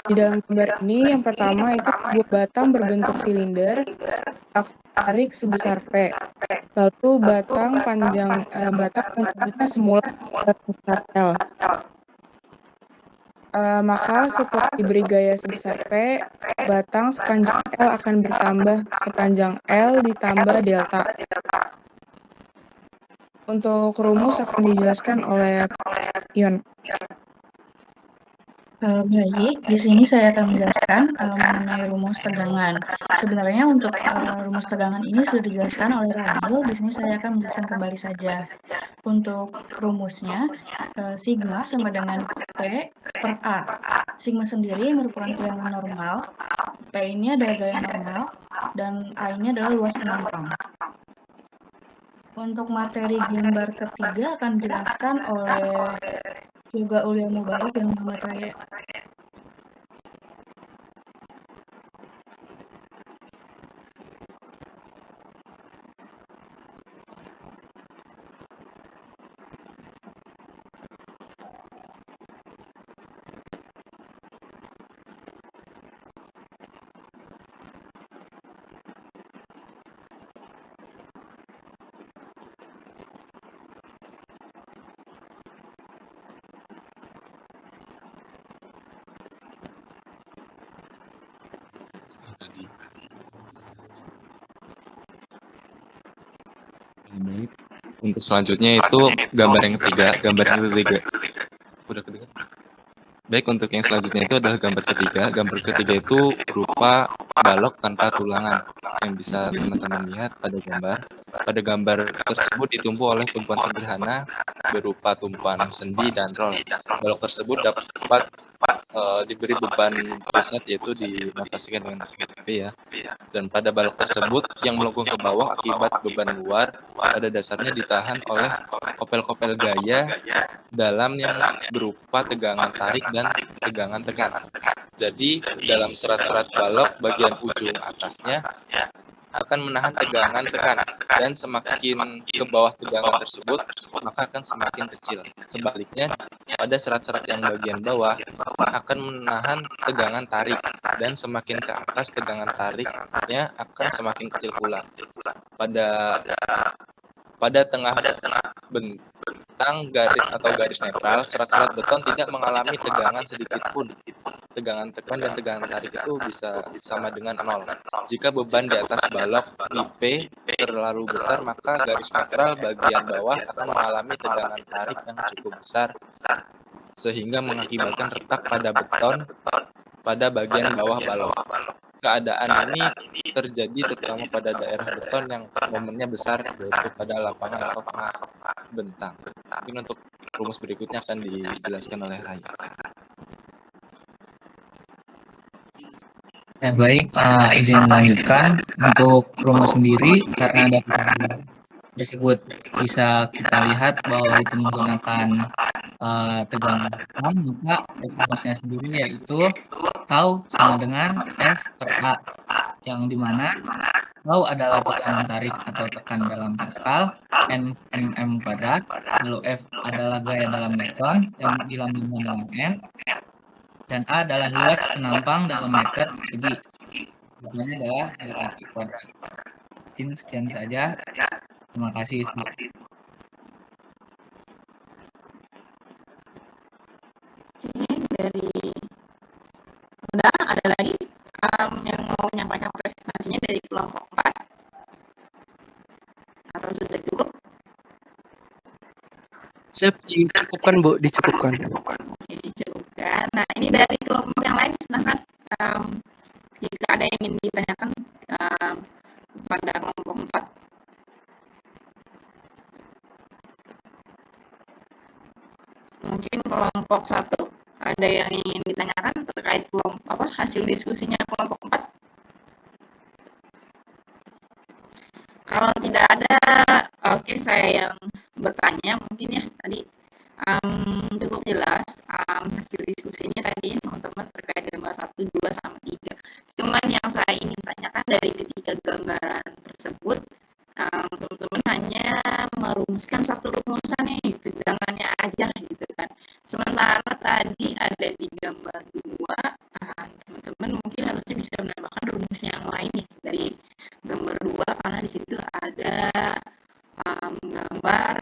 Speaker 3: Di dalam gambar ini yang pertama itu sebuah batang berbentuk silinder tarik sebesar P. Lalu batang panjangnya semula sebesar L. Maka setelah diberi gaya sebesar P, batang sepanjang L akan bertambah sepanjang L ditambah delta. Untuk rumus akan dijelaskan oleh Yon.
Speaker 11: Baik, di sini saya akan menjelaskan mengenai rumus tegangan. Sebenarnya untuk rumus tegangan ini sudah dijelaskan oleh Radil. Di sini saya akan menjelaskan kembali saja. Untuk rumusnya, sigma sama dengan P per A. Sigma sendiri merupakan tegangan normal, P ini adalah gaya normal, dan A ini adalah luas penampang. Untuk materi gambar ketiga akan dijelaskan oleh Yoga Ulia Mubarak dan Muhammad Raya.
Speaker 12: Baik. Untuk selanjutnya itu gambar yang ketiga. Udah ketiga. Baik, untuk yang selanjutnya itu adalah gambar ketiga. Gambar ketiga itu berupa balok tanpa tulangan yang bisa teman-teman lihat pada gambar. Pada gambar tersebut ditumpu oleh tumpuan sederhana berupa tumpuan sendi dan roll. Balok tersebut dapat diberi beban pusat yaitu dinotasikan dengan P ya. Dan pada balok tersebut yang melengkung ke bawah akibat beban luar pada dasarnya ditahan oleh kopel-kopel gaya dalam yang berupa tegangan tarik dan tegangan tekan. Jadi dalam serat-serat balok bagian ujung atasnya akan menahan tegangan tekan dan semakin ke bawah tegangan tersebut maka akan semakin kecil. Sebaliknya pada serat-serat yang bagian bawah akan menahan tegangan tarik dan semakin ke atas tegangan tariknya akan semakin kecil pula. Pada tengah bentang garis atau garis netral, serat-serat beton tidak mengalami tegangan sedikit pun. Tegangan tekan dan tegangan tarik itu bisa sama dengan 0. Jika beban di atas balok di P terlalu besar, maka garis netral bagian bawah akan mengalami tegangan tarik yang cukup besar, sehingga mengakibatkan retak pada beton pada bagian bawah balok. Keadaan ini terjadi terutama pada daerah beton yang momennya besar, yaitu pada lapangan atau tengah bentang. Mungkin untuk rumus berikutnya akan dijelaskan oleh Raya.
Speaker 13: Ya, baik, izin melanjutkan untuk rumus sendiri karena ada pertanyaan tersebut bisa kita lihat bahwa itu menggunakan tegangan, maka rumusnya sendiri yaitu tau sama dengan F per A, yang dimana tau adalah tekanan tarik atau tekan dalam Pascal, N mm kuadrat, lalu F adalah gaya dalam Newton yang dilambungkan dengan N, dan A adalah luas penampang dalam meter persegi, makanya adalah L kaki kuadrat. Mungkin sekian saja. Terima kasih.
Speaker 1: Dari udah ada lagi yang mau menyampaikan presentasinya dari kelompok 4 atau sudah cukup?
Speaker 2: Siap, dicukupkan Bu, dicukupkan.
Speaker 1: Oke, dicukupkan. Nah, ini dari kelompok yang lain, silahkan jika ada yang ingin ditanyakan pada kelompok 4. Mungkin kelompok 1 ada yang ingin ditanyakan terkait kelompok hasil diskusinya kelompok 4? saya yang bertanya mungkin ya tadi cukup jelas hasil diskusinya tadi teman-teman terkait gambar 1, 2, sama 3. Cuman yang saya ingin tanyakan dari ketiga gambaran tersebut, teman-teman hanya merumuskan satu rumusan nih, tegangannya aja gitu kan. Sementara tadi ada di gambar 2, teman-teman mungkin harusnya bisa menambahkan rumusnya yang lain nih dari gambar 2 karena di situ ada gambar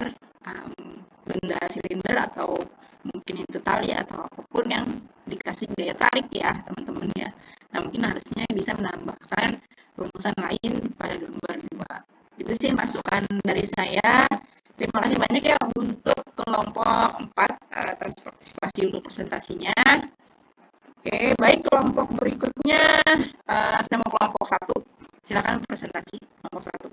Speaker 1: benda silinder atau mungkin itu tali atau apapun yang dikasih gaya tarik ya teman-teman ya. Nah mungkin harusnya bisa menambahkan rumusan lain pada gambar 2. Itu sih masukan dari saya. Terima kasih banyak ya untuk kelompok 4 atas partisipasi untuk presentasinya. Oke, baik kelompok berikutnya saya mau kelompok 1. Silakan presentasi kelompok 1.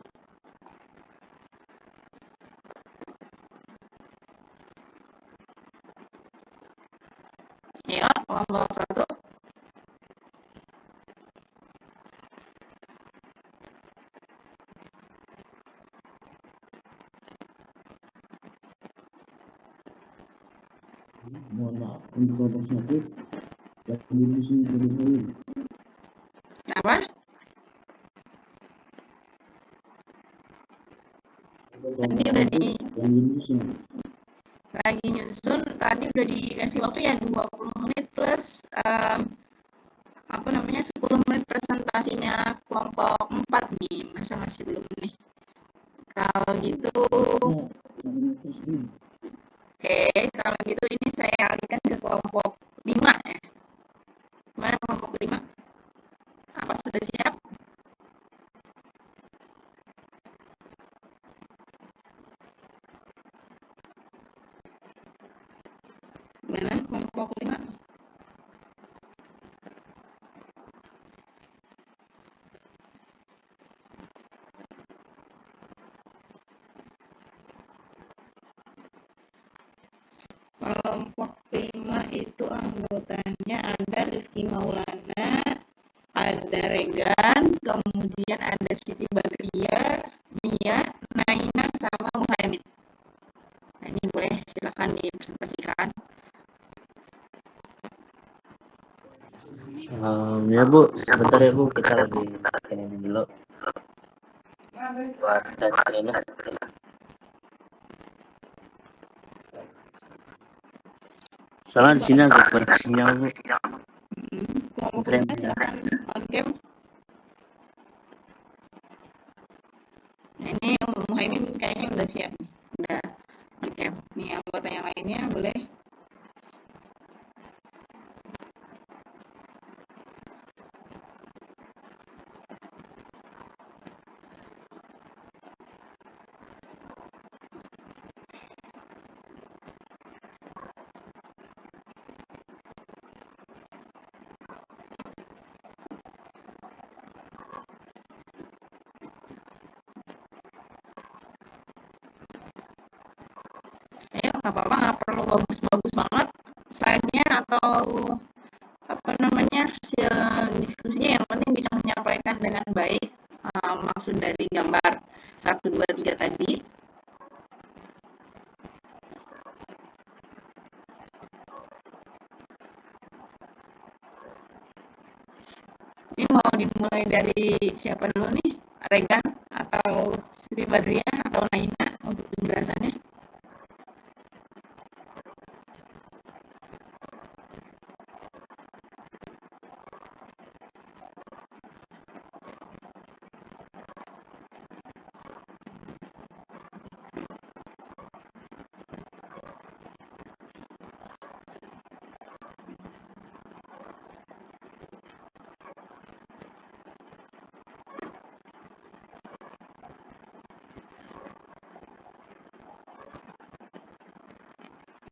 Speaker 1: Ya, kelompok 1.
Speaker 14: Mohon maaf untuk kelompok 1 yang diskusi terlebih dahulu.
Speaker 1: Apa? Tadi udah lagi nyusun tadi udah dikasih waktu ya 20 menit plus 10 menit presentasinya kelompok 4 nih, masa masih belum nih. Kalau gitu oke, kalau gitu ini saya alihkan ke kelompok 5 ya. Mana kelompok 5? Apa sudah siap? Mana kelompok 5? Kelompok 5 itu anggotanya ada Rizky Maulana, ada Regan, kemudian ada Siti Badriah, Mia, Naina, sama Muhammad. Nah, ini boleh silakan dipresentasikan.
Speaker 5: Ya Bu, sebentar ya Bu, kita lagi ini dulu buat screen-nya. Salah di sini agak kurang sinyal Bu.
Speaker 1: Silakan on cam. Ini Muhaimin kayaknya udah siap nih, udah on cam. Nih anggota yang lainnya boleh. Ayo, nggak apa-apa, nggak perlu bagus-bagus banget slide-nya atau hasil diskusinya, yang penting bisa menyampaikan dengan baik maksud dari gambar 1, 2, 3 tadi. Ini mau dimulai dari siapa dulu nih? Regan atau Siti Badriah atau Naina untuk penjelasannya?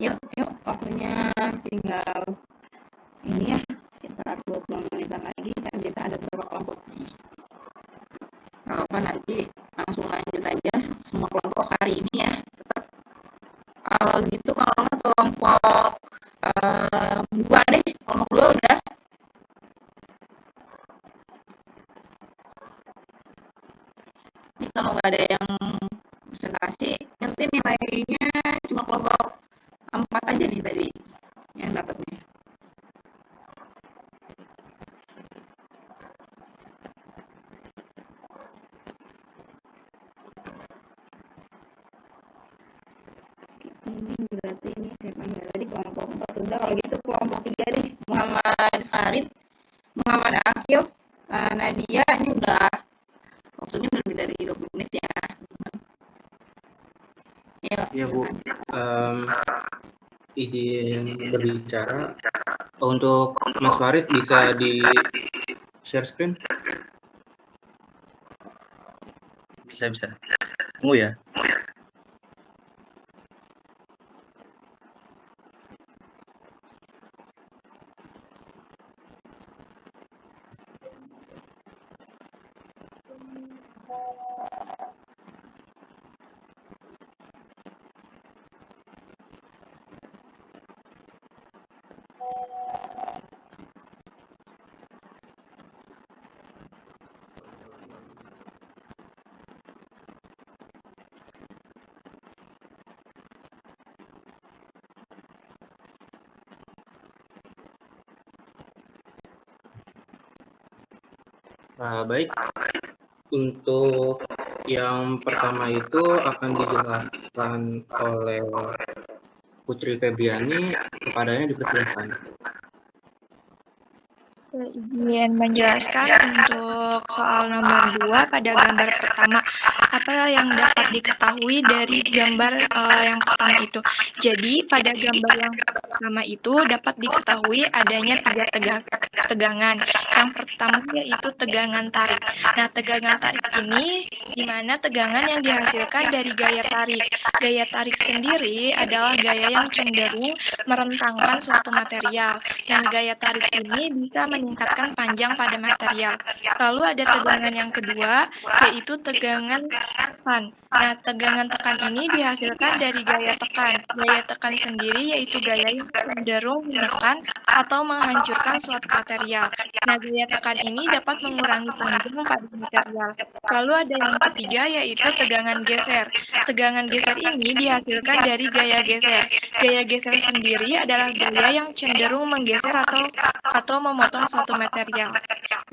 Speaker 1: Yuk, waktunya tinggal ini ya, sekitar 20 menitan lagi, dan kita ada beberapa kelompok nih. Apa nanti langsung lanjut aja semua kelompok hari ini ya. Tetap kalau gitu, kalau nggak kelompok 2 deh, kelompok 2 udah. Ini kalau nggak ada yang presentasi, berarti nilainya cuma kelompok 4 aja nih tadi yang dapatnya. Ini berarti ini siapa ya tadi kelompok 4 udah, kalau gitu kelompok 3 deh, Muhammad Farid, Muhammad Akil, Nadia. Ini udah waktunya lebih dari 20 menit ya.
Speaker 10: Iya Bu, izin berbicara. Untuk Mas Farid bisa di share screen?
Speaker 9: Bisa. Tunggu ya.
Speaker 10: Baik, untuk yang pertama itu akan dijelaskan oleh Putri Febriani, kepadanya dipersilakan.
Speaker 15: Izin menjelaskan untuk soal nomor 2 pada gambar pertama, apa yang dapat diketahui dari gambar yang pertama itu. Jadi pada gambar yang pertama itu dapat diketahui adanya 3 tegangan. Yang pertama yaitu tegangan tarik. Nah, tegangan tarik ini di mana tegangan yang dihasilkan dari gaya tarik. Gaya tarik sendiri adalah gaya yang cenderung merentangkan suatu material. Nah, gaya tarik ini bisa meningkatkan panjang pada material. Lalu ada tegangan yang kedua, yaitu tegangan tekan. Nah, tegangan tekan ini dihasilkan dari gaya tekan. Gaya tekan sendiri yaitu gaya yang cenderung menekan atau menghancurkan suatu material. Nah, gaya tekan ini dapat mengurangi panjang pada material. Lalu ada yang ketiga, yaitu tegangan geser. Tegangan geser ini dihasilkan dari gaya geser. Gaya geser sendiri adalah gaya yang cenderung menggeser atau memotong suatu material.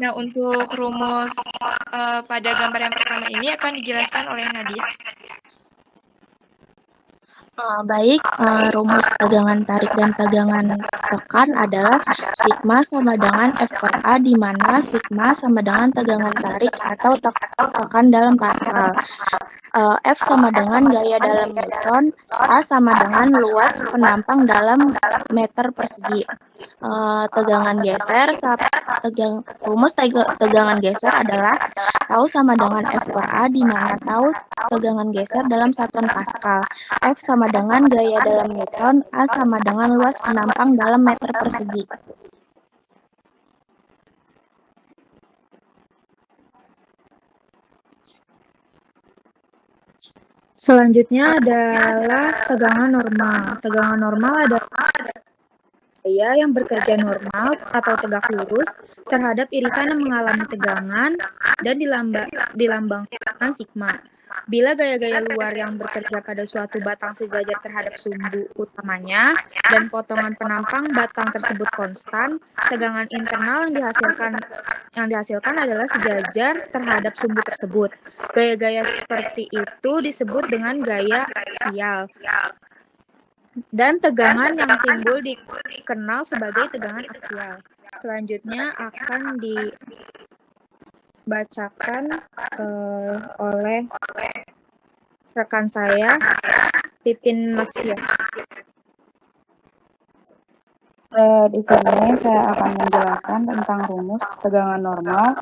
Speaker 15: Nah, untuk rumus pada gambar yang pertama ini akan dijelaskan oleh Nadia.
Speaker 16: Baik, rumus tegangan tarik dan tegangan tekan adalah sigma sama dengan F per A, di mana sigma sama dengan tegangan tarik atau tekan dalam Pascal. F sama dengan gaya dalam Newton, A sama dengan luas penampang dalam meter persegi. Tegangan geser, rumus tegangan geser adalah tau sama dengan F per A, di mana tau tegangan geser dalam satuan Pascal. F sama dengan gaya dalam Newton, A sama dengan luas penampang dalam meter persegi.
Speaker 17: Selanjutnya adalah tegangan normal. Tegangan normal adalah gaya yang bekerja normal atau tegak lurus terhadap irisan yang mengalami tegangan dan dilambangkan sigma. Bila gaya-gaya luar yang bekerja pada suatu batang sejajar terhadap sumbu utamanya dan potongan penampang batang tersebut konstan, tegangan internal yang dihasilkan adalah sejajar terhadap sumbu tersebut. Gaya-gaya seperti itu disebut dengan gaya aksial. Dan tegangan yang timbul dikenal sebagai tegangan aksial. Selanjutnya akan dibacakan oleh rekan saya, Pipin Masfia.
Speaker 3: Di sini saya akan menjelaskan tentang rumus tegangan normal,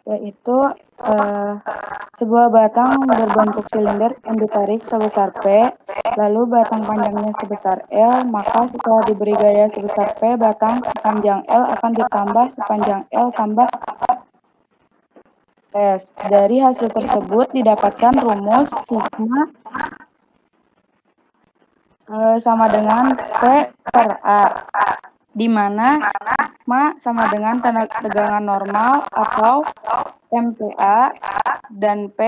Speaker 3: yaitu sebuah batang berbentuk silinder yang ditarik sebesar P, lalu batang panjangnya sebesar L, maka setelah diberi gaya sebesar P, batang sepanjang L akan ditambah sepanjang L tambah S. Dari hasil tersebut didapatkan rumus sigma sama dengan P per A, di mana sigma sama dengan tegangan normal atau MPA dan P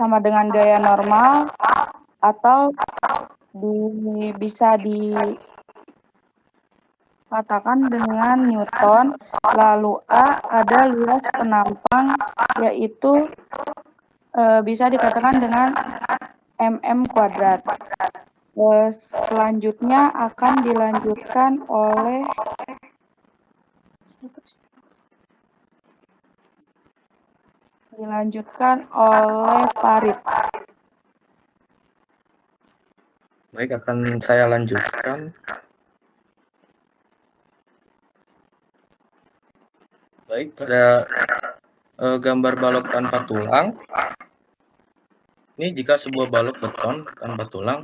Speaker 3: sama dengan gaya normal
Speaker 16: atau bisa dikatakan dengan Newton. Lalu A ada luas penampang, yaitu bisa dikatakan dengan mm². Selanjutnya akan dilanjutkan oleh Farid.
Speaker 2: Baik, akan saya lanjutkan. Baik, pada gambar balok tanpa tulang, ini jika sebuah balok beton tanpa tulang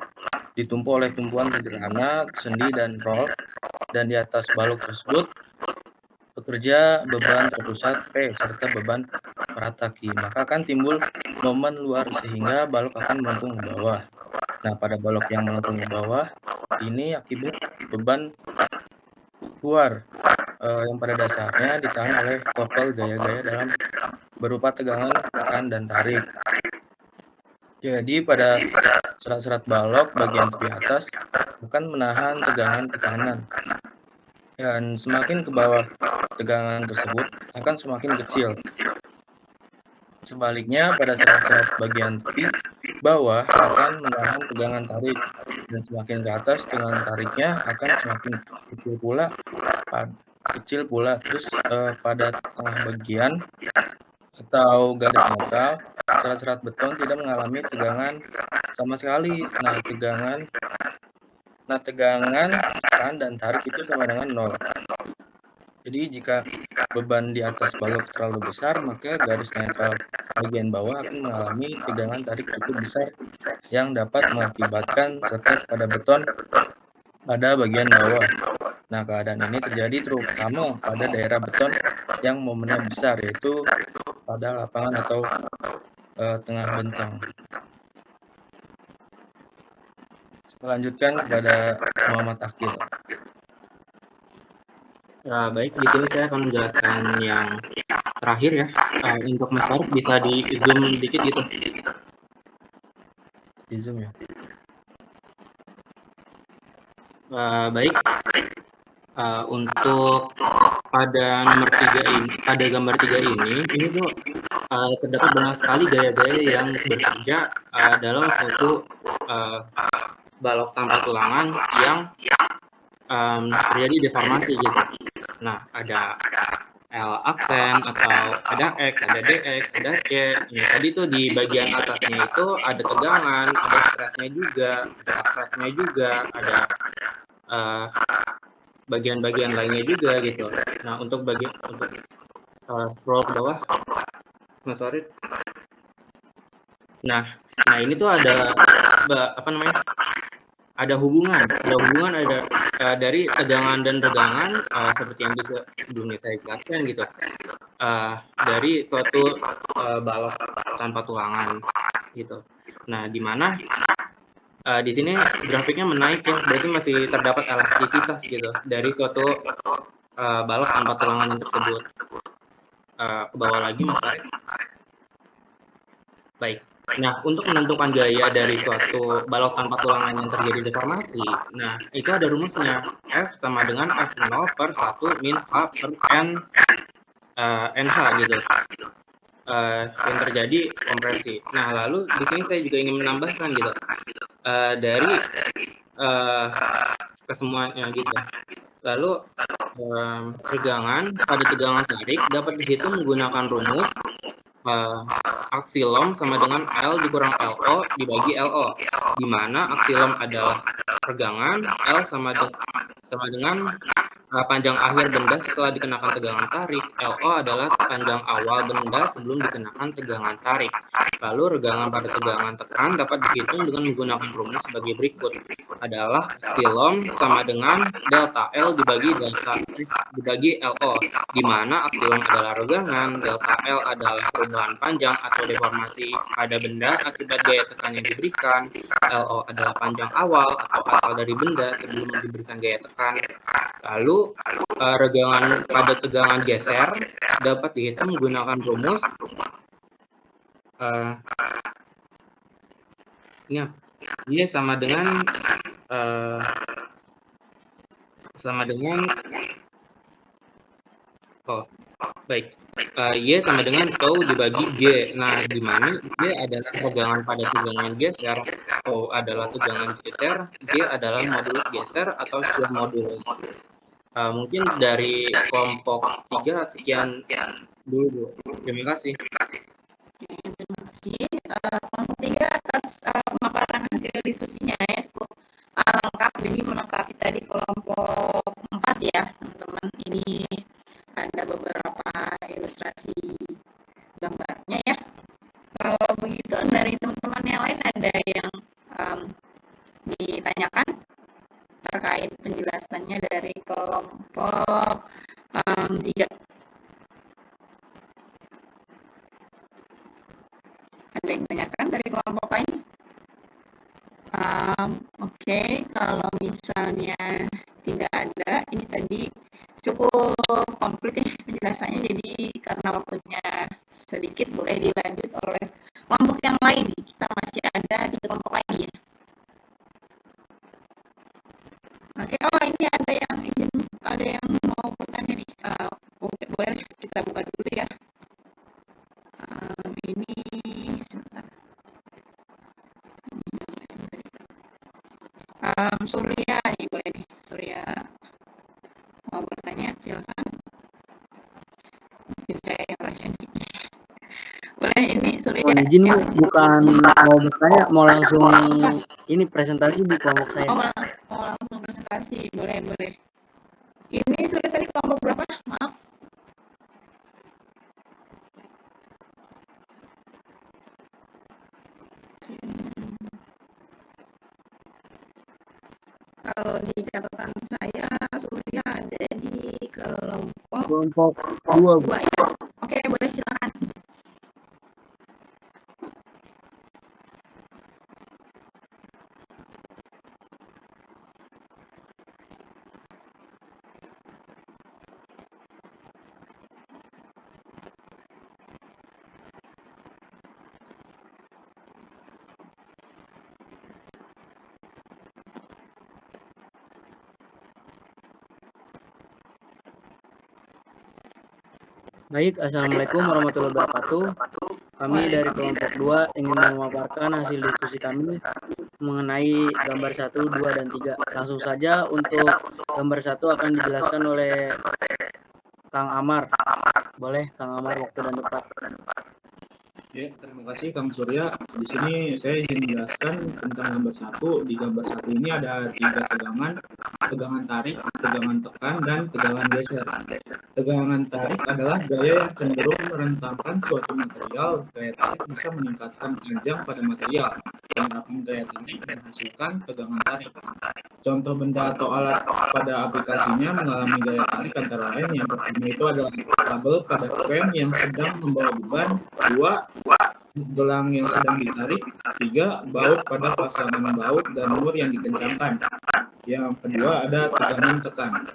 Speaker 2: ditumpu oleh tumpuan sederhana, sendi, dan roll, dan di atas balok tersebut bekerja beban terpusat P serta beban merata Q, maka akan timbul momen luar sehingga balok akan melengkung ke bawah. Nah, pada balok yang melengkung ke bawah ini akibat beban luar yang pada dasarnya ditahan oleh couple gaya-gaya dalam berupa tegangan, tekan, dan tarik. Jadi pada serat-serat balok bagian tepi atas akan menahan tegangan-tekanan, dan semakin ke bawah tegangan tersebut akan semakin kecil. Sebaliknya pada serat-serat bagian tepi bawah akan menahan tegangan tarik, dan semakin ke atas tegangan tariknya akan semakin kecil pula. Terus pada tengah bagian atau garis netral, serat-serat beton tidak mengalami tegangan sama sekali. Nah, tegangan, tekan, dan tarik itu sama dengan 0. Jadi jika beban di atas balok terlalu besar, maka garis netral bagian bawah akan mengalami tegangan tarik cukup besar yang dapat mengakibatkan retak pada beton pada bagian bawah. Nah, keadaan ini terjadi terutama pada daerah beton yang momennya besar, yaitu pada lapangan atau tengah bentang. Selanjutkan kepada Muhammad Akil.
Speaker 10: Baik, di sini saya akan menjelaskan yang terakhir ya. Untuk Mas Farid bisa di zoom dikit gitu.
Speaker 2: Di zoom ya.
Speaker 10: Baik. Untuk pada nomor 3 ini, pada gambar 3 ini tuh terdapat banyak sekali gaya-gaya yang bekerja dalam suatu balok tanpa tulangan yang terjadi deformasi gitu. Nah, ada L aksen, atau ada X, ada DX, ada C. Nah, tadi tuh di bagian atasnya itu ada tegangan, ada stresnya juga, ada stresnya juga, ada bagian-bagian lainnya juga gitu. Nah, untuk scroll ke bawah, Mas Farid. Nah ini tuh ada ada hubungan dari tegangan dan regangan seperti yang sebelumnya saya jelaskan gitu, dari suatu balok tanpa tulangan gitu. Nah, di mana di sini grafiknya menaik ya, berarti masih terdapat elastisitas gitu dari suatu balok tanpa tulangan yang tersebut. Ke bawah lagi, Mas Farid. Baik. Nah, untuk menentukan gaya dari suatu balok tanpa tulangan yang terjadi deformasi, nah itu ada rumusnya. F sama dengan F0 per 1 min H per NH gitu. Yang terjadi kompresi. Nah, lalu di sini saya juga ingin menambahkan gitu. Dari kesemuanya gitu. Lalu regangan pada tegangan tarik dapat dihitung menggunakan rumus aksilom sama dengan L dikurang LO dibagi LO, di mana aksilom adalah regangan, L sama dengan panjang akhir benda setelah dikenakan tegangan tarik, LO adalah panjang awal benda sebelum dikenakan tegangan tarik. Lalu regangan pada tegangan tekan dapat dihitung dengan menggunakan rumus sebagai berikut. Adalah aksilom sama dengan delta L dibagi LO, di mana aksilom adalah regangan, delta L adalah perubahan panjang atau deformasi pada benda akibat gaya tekan yang diberikan, LO adalah panjang awal atau asal dari benda sebelum diberikan gaya tekan. Lalu regangan pada tegangan geser dapat dihitung menggunakan rumus Y sama dengan baik. Y sama dengan tau dibagi G. Nah, di mana Y adalah tegangan pada tegangan geser, tau adalah tegangan geser, G adalah modulus geser atau shear modulus. Mungkin dari kelompok 3 sekian dulu, Bu. Terima kasih.
Speaker 1: Terima kasih kelompok 3 atas pemaparan hasil diskusinya ya. Lengkap, jadi melengkapi tadi kelompok 4 ya teman-teman. Ini ada beberapa ilustrasi gambarnya ya. Kalau begitu dari teman-teman yang lain ada yang ditanyakan terkait penjelasannya dari kelompok 3. Ada yang ditanyakan dari kelompok lain? Oke, kalau misalnya tidak ada, ini tadi cukup komplit ya penjelasannya, jadi karena waktunya sedikit boleh dilanjut oleh kelompok yang lain nih. Kita masih ada 3 kelompok lagi ya. Oke, ini ada yang mau bertanya nih. Boleh kita buka dulu ya. Ini sebentar. Surya nih, boleh nih. Surya mau bertanya, silakan. Mungkin saya yang resensi. Boleh ini Surya.
Speaker 9: Mohon izin Bu, bukan mau bertanya, mau langsung ini presentasi di kelompok saya.
Speaker 1: Mau langsung presentasi, boleh. Ini Surya tadi kelompok berapa? Maaf. Kalau di catatan saya Surya ada di kelompok
Speaker 9: 2
Speaker 1: ya. Oke, boleh silakan.
Speaker 9: Baik, Assalamualaikum warahmatullahi wabarakatuh. Kami dari kelompok 2 ingin memaparkan hasil diskusi kami mengenai gambar 1, 2, dan 3. Langsung saja untuk gambar 1 akan dijelaskan oleh Kang Amar. Boleh Kang Amar, waktu dan tempat.
Speaker 18: Ya, terima kasih Kang Surya. Di sini saya izin menjelaskan tentang gambar 1. Di gambar 1 ini ada 3 tegangan, tegangan tarik, tegangan tekan, dan tegangan geser. Tegangan tarik adalah gaya yang cenderung merentangkan suatu material. Gaya tarik bisa meningkatkan panjang pada material. Penerapan gaya tarik menghasilkan tegangan tarik. Contoh benda atau alat pada aplikasinya mengalami gaya tarik antara lain yang pertama itu adalah kabel pada frame yang sedang membawa beban, 2, gelang yang sedang ditarik, 3, baut pada pasangan baut dan mur yang dikencangkan. Yang kedua ada tegangan tekan.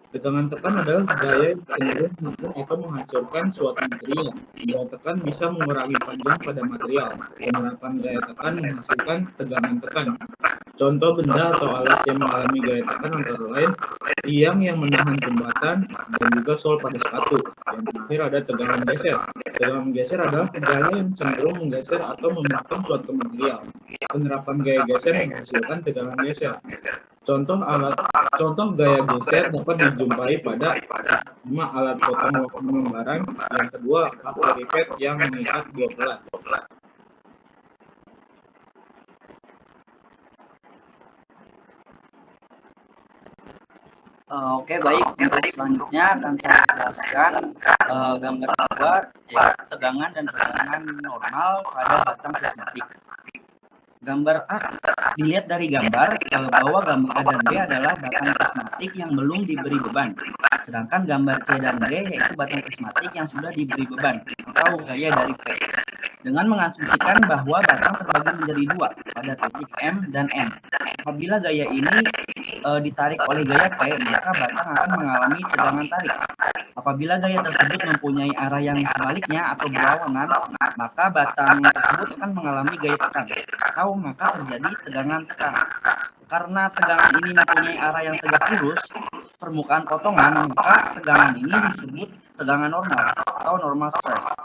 Speaker 18: Tegangan tekan adalah gaya cenderung menghancurkan atau menghancurkan suatu material. Gaya tekan bisa mengurangi panjang pada material. Penerapan gaya tekan menghasilkan tegangan tekan. Contoh benda atau alat yang mengalami gaya tekan antara lain tiang yang menahan jembatan dan juga sol pada sepatu. Yang terakhir ada tegangan geser. Tegangan geser adalah gaya yang cenderung menggeser atau memotong suatu material. Penerapan gaya geser menghasilkan tegangan geser. Contoh gaya geser dapat dijumpai pada 5 alat potong lembaran, yang kedua paku rivet yang mengikat 2 pelat.
Speaker 19: Oke, baik. Untuk selanjutnya akan saya jelaskan gambar 2, yaitu tegangan dan tekanan normal pada batang prismatik. Gambar A, dilihat dari gambar bahwa gambar A dan B adalah batang prismatik yang belum diberi beban. Sedangkan gambar C dan D yaitu batang prismatik yang sudah diberi beban atau gaya dari P. Dengan mengasumsikan bahwa batang terbagi menjadi 2 pada titik M dan N. Apabila gaya ini ditarik oleh gaya P, maka batang akan mengalami tegangan tarik. Apabila gaya tersebut mempunyai arah yang sebaliknya atau berlawanan, maka batang tersebut akan mengalami gaya tekan, atau maka terjadi tegangan tekan. Karena tegangan ini mempunyai arah yang tegak lurus, permukaan potongan, maka tegangan ini disebut tegangan normal atau normal stress.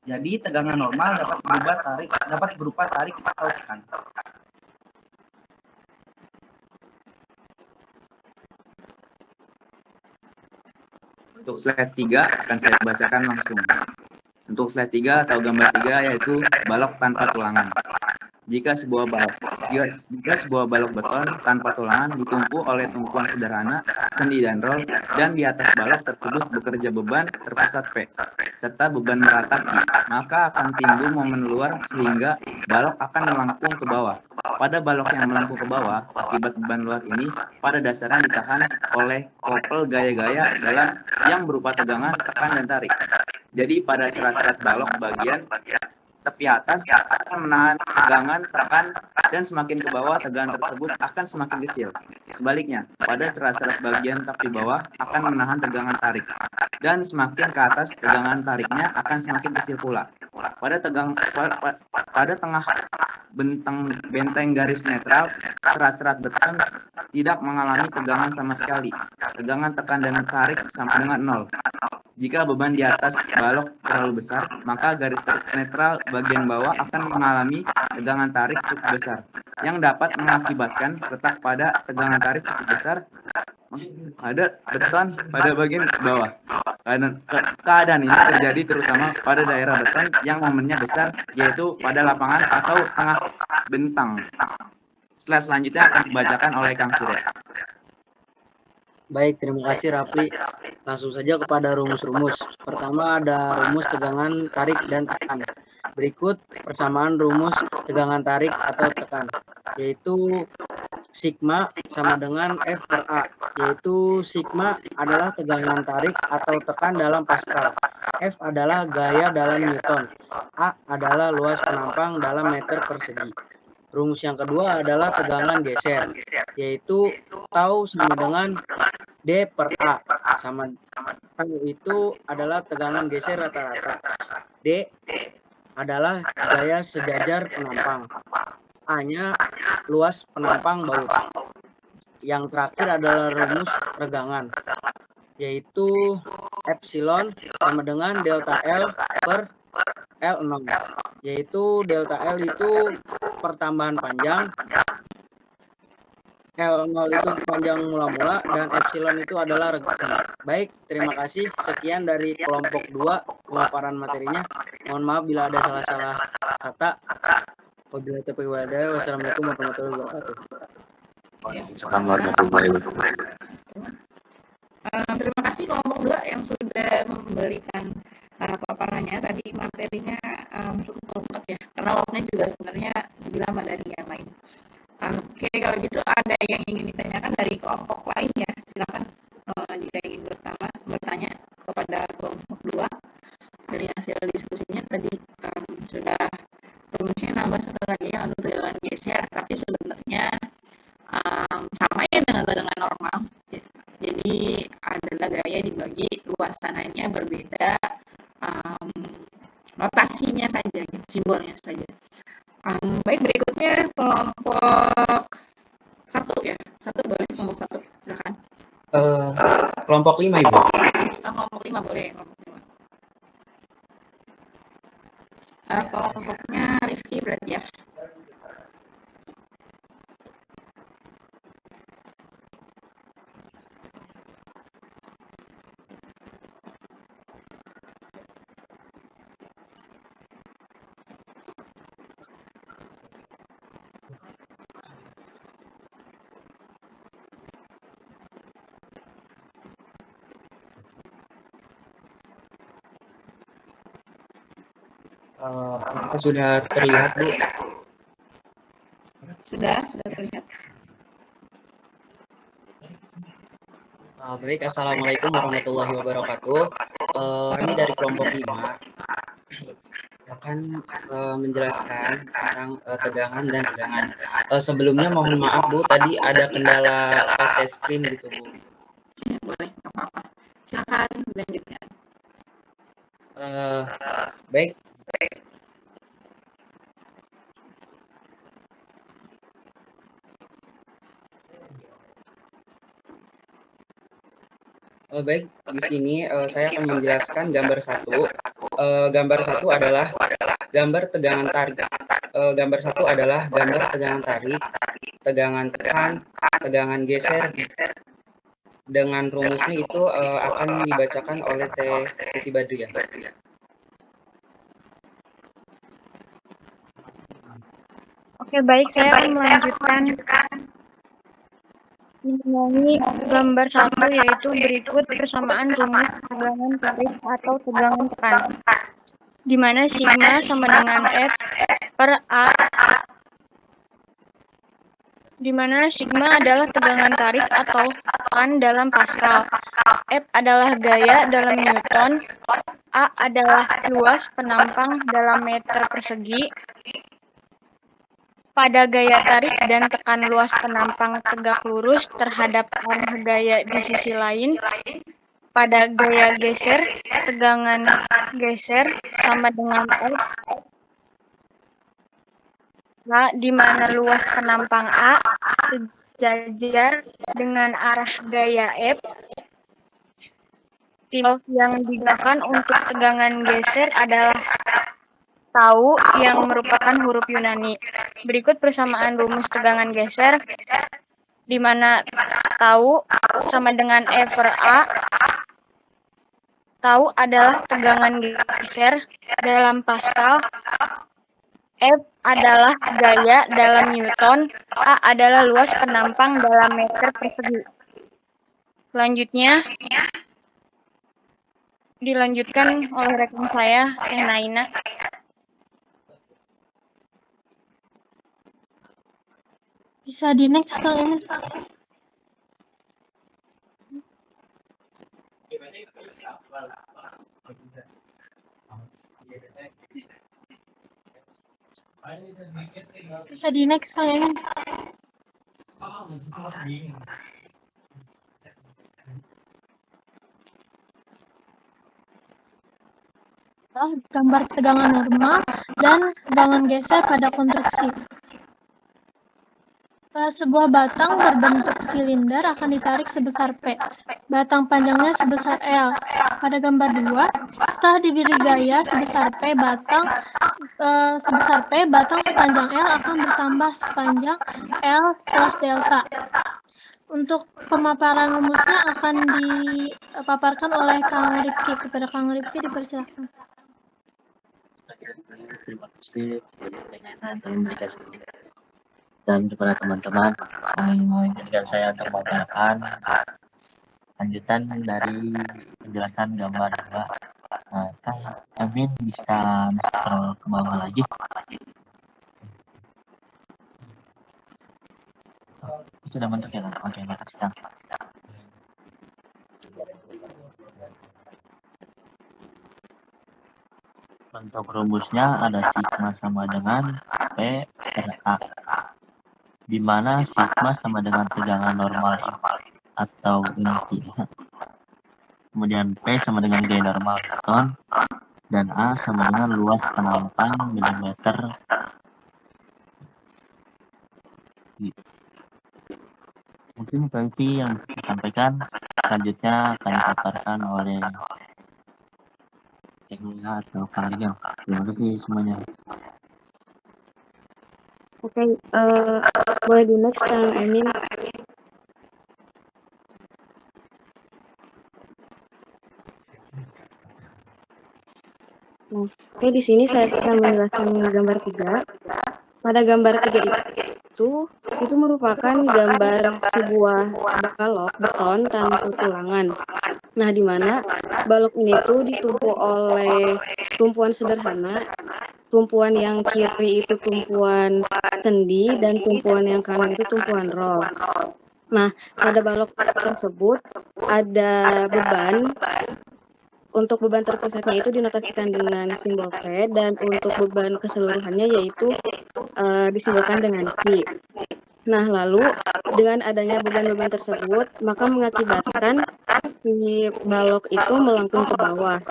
Speaker 19: Jadi tegangan normal dapat berupa tarik atau tekan.
Speaker 20: Untuk slide 3 akan saya bacakan langsung. Untuk slide 3 atau gambar 3 yaitu balok tanpa tulangan. Jika sebuah balok beton tanpa tulangan ditumpu oleh tumpuan sederhana, sendi dan rol, dan di atas balok tersebut bekerja beban terpusat P, serta beban meratapi, maka akan timbul momen luar sehingga balok akan melengkung ke bawah. Pada balok yang melengkung ke bawah, akibat beban luar ini pada dasarnya ditahan oleh kopel gaya-gaya dalam yang berupa tegangan, tekan, dan tarik. Jadi pada serat-serat balok bagian tepi atas akan menahan tegangan, tekan, dan semakin ke bawah tegangan tersebut akan semakin kecil. Sebaliknya, pada serat-serat bagian tepi bawah akan menahan tegangan tarik, dan semakin ke atas tegangan tariknya akan semakin kecil pula. Pada tengah benteng garis netral, serat-serat beton tidak mengalami tegangan sama sekali. Tegangan, tekan, dan tarik sama dengan 0. Jika beban di atas balok terlalu besar, maka garis netral bagian bawah akan mengalami tegangan tarik cukup besar, yang dapat mengakibatkan letak pada tegangan tarik cukup besar ada beton pada bagian bawah. Keadaan ini terjadi terutama pada daerah beton yang momennya besar, yaitu pada lapangan atau tengah bentang. Slide selanjutnya akan dibacakan oleh Kang Surya.
Speaker 9: Baik, terima kasih Rafli. Langsung saja kepada rumus-rumus. Pertama ada rumus tegangan tarik dan tekan. Berikut persamaan rumus tegangan tarik atau tekan, yaitu sigma sama dengan F per A, yaitu sigma adalah tegangan tarik atau tekan dalam Pascal, F adalah gaya dalam Newton, A adalah luas penampang dalam meter persegi. Rumus yang kedua adalah tegangan geser, yaitu tau sama dengan D per A, sama itu adalah tegangan geser rata-rata. D adalah gaya sejajar penampang. A-nya luas penampang baut. Yang terakhir adalah rumus regangan, yaitu epsilon sama dengan delta L per L0, yaitu delta L itu pertambahan panjang, L0 itu panjang mula-mula, dan epsilon itu adalah regangan. Baik, terima kasih. Sekian dari kelompok 2 pemaparan materinya. Mohon maaf bila ada salah-salah kata. Wabillahi taufiq wal hidayah. Wassalamualaikum warahmatullahi wabarakatuh.
Speaker 1: Terima kasih kelompok 2 yang sudah memberikan paparannya. Tadi materinya cukup lengkap ya, karena waktunya juga sebenarnya lebih lama dari yang lain. Oke, kalau gitu ada yang ingin ditanyakan dari kelompok lain ya, silakan jika ingin bertanya kepada kelompok 2. Dari hasil diskusinya tadi sudah rumusnya nambah satu lagi yang untuk tegangan geser, tapi sebenarnya sama ya dengan tegangan normal. Jadi adalah gaya dibagi luasannya berbeda, notasinya saja, simbolnya saja. Baik, berikutnya kelompok 1 ya. 1 boleh, kelompok 1 silakan.
Speaker 19: Kelompok 5 Ibu.
Speaker 1: Kelompok 5 boleh, kelompok 5. Kelompoknya Rifki berarti ya.
Speaker 19: Sudah terlihat Bu?
Speaker 1: Sudah terlihat.
Speaker 19: Baik, Assalamualaikum warahmatullahi wabarakatuh. Kami dari kelompok 5 akan menjelaskan tentang tegangan dan tegangan. Sebelumnya mohon maaf Bu, tadi ada kendala share screen gitu Bu.
Speaker 1: Ya, boleh, nggak apa-apa. Silakan lanjutkan.
Speaker 19: Baik. Baik, di sini saya akan menjelaskan gambar 1. Gambar 1 adalah gambar tegangan tarik. Gambar 1 adalah gambar tegangan tarik, tegangan tekan, tegangan geser. Dengan rumusnya itu akan dibacakan oleh Teh Siti Badriah.
Speaker 15: Oke, baik, saya akan melanjutkan mengenai gambar 1, yaitu berikut persamaan rumus tegangan tarik atau tegangan tekan, di mana sigma sama dengan F per A, di mana sigma adalah tegangan tarik atau tekan dalam Pascal, F adalah gaya dalam Newton, A adalah luas penampang dalam meter persegi. Pada gaya tarik dan tekan luas penampang tegak lurus terhadap arah gaya di sisi lain. Pada gaya geser, tegangan geser sama dengan F, di mana luas penampang A sejajar dengan arah gaya F. Simbol yang digunakan untuk tegangan geser adalah tau yang merupakan huruf Yunani. Berikut persamaan rumus tegangan geser, di mana tau sama dengan F per A. Tau adalah tegangan geser dalam Pascal, F adalah gaya dalam Newton, A adalah luas penampang dalam meter persegi. Selanjutnya, dilanjutkan oleh rekan saya, Teh Naina.
Speaker 4: Bisa di next Kang Emin. Bisa di next Kang Emin. Gambar tegangan normal dan tegangan geser pada konstruksi. Sebuah batang berbentuk silinder akan ditarik sebesar P. Batang panjangnya sebesar L. Pada gambar 2, setelah diberi gaya sebesar P, batang sepanjang L akan bertambah sepanjang L plus delta. Untuk pemaparan rumusnya akan dipaparkan oleh Kang Rifki. Kepada Kang Rifki dipersilakan.
Speaker 5: Terima kasih dengan dan kepada teman-teman, izinkan saya untuk membacakan lanjutan dari penjelasan gambar 2. Kang Emin bisa scroll ke bawah lagi. Sudah bentuk ya Kang? Oke, makasih Kang. Untuk rumusnya ada sigma sama dengan P per A, di mana sigma sama dengan tegangan normal atau inti. Kemudian P sama dengan gaya normal Newton, dan A sama dengan luas penampang milimeter. Mungkin versi yang disampaikan selanjutnya akan dipaparkan oleh Teknika atau Kang Rigel. Terima kasih semuanya.
Speaker 7: Oke, boleh di next Kang Emin. Nah, oke, di sini saya akan menjelaskan gambar 3. Pada gambar 3 itu merupakan gambar sebuah balok beton tanpa tulangan. Nah, di mana balok ini tuh ditumpu oleh tumpuan sederhana. Tumpuan yang kiri itu tumpuan sendi dan tumpuan yang kanan itu tumpuan roll. Nah, pada balok tersebut ada beban untuk beban terpusatnya itu dinotasikan dengan simbol P, dan untuk beban keseluruhannya yaitu disimbolkan dengan Q. Nah, lalu dengan adanya beban-beban tersebut, maka mengakibatkan si balok itu melengkung ke bawah.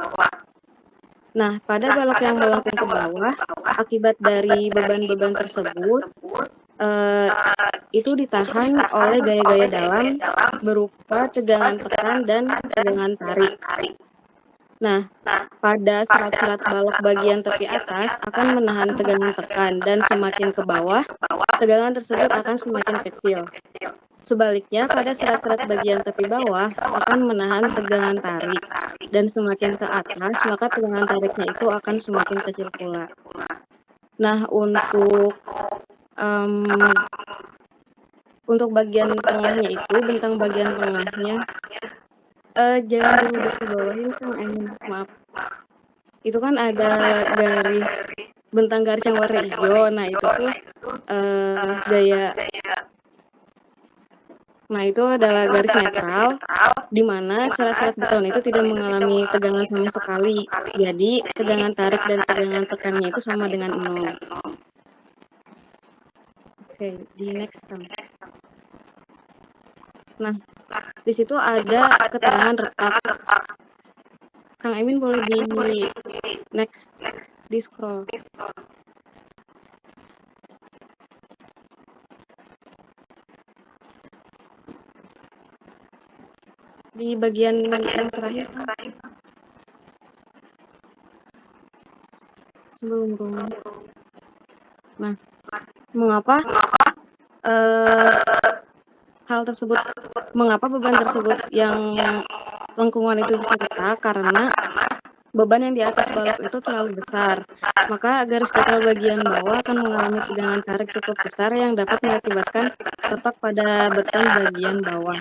Speaker 7: Nah, pada balok yang melengkung ke bawah, akibat dari beban-beban tersebut, itu ditahan oleh gaya-gaya dalam berupa tegangan tekan dan tegangan tarik. Nah, pada serat-serat balok bagian tepi atas akan menahan tegangan tekan, dan semakin ke bawah, tegangan tersebut akan semakin kecil. Sebaliknya, pada serat-serat bagian tepi bawah akan menahan tegangan tarik, dan semakin ke atas, maka tegangan tariknya itu akan semakin kecil pula. Nah, untuk bagian tengahnya itu, bentang bagian tengahnya, jangan dulu dibawahin Kang Emin, maaf. Itu kan ada bentang garis yang warna hijau. Nah, itu tuh itu adalah garis netral, di mana serat-serat beton itu tidak mengalami tegangan sama sekali. Jadi, tegangan tarik dan tegangan tekannya itu sama dengan 0. Oke, di next Kang. Nah, di situ ada keterangan retak. Kang Emin boleh di next, di scroll. Di bagian yang terakhir, sebelum rumah. Nah, mengapa mengapa beban tersebut yang lengkungan itu bisa retak? Karena beban yang di atas balok itu terlalu besar, maka garis netral bagian bawah akan mengalami tegangan tarik cukup besar yang dapat mengakibatkan retak pada beton bagian bawah.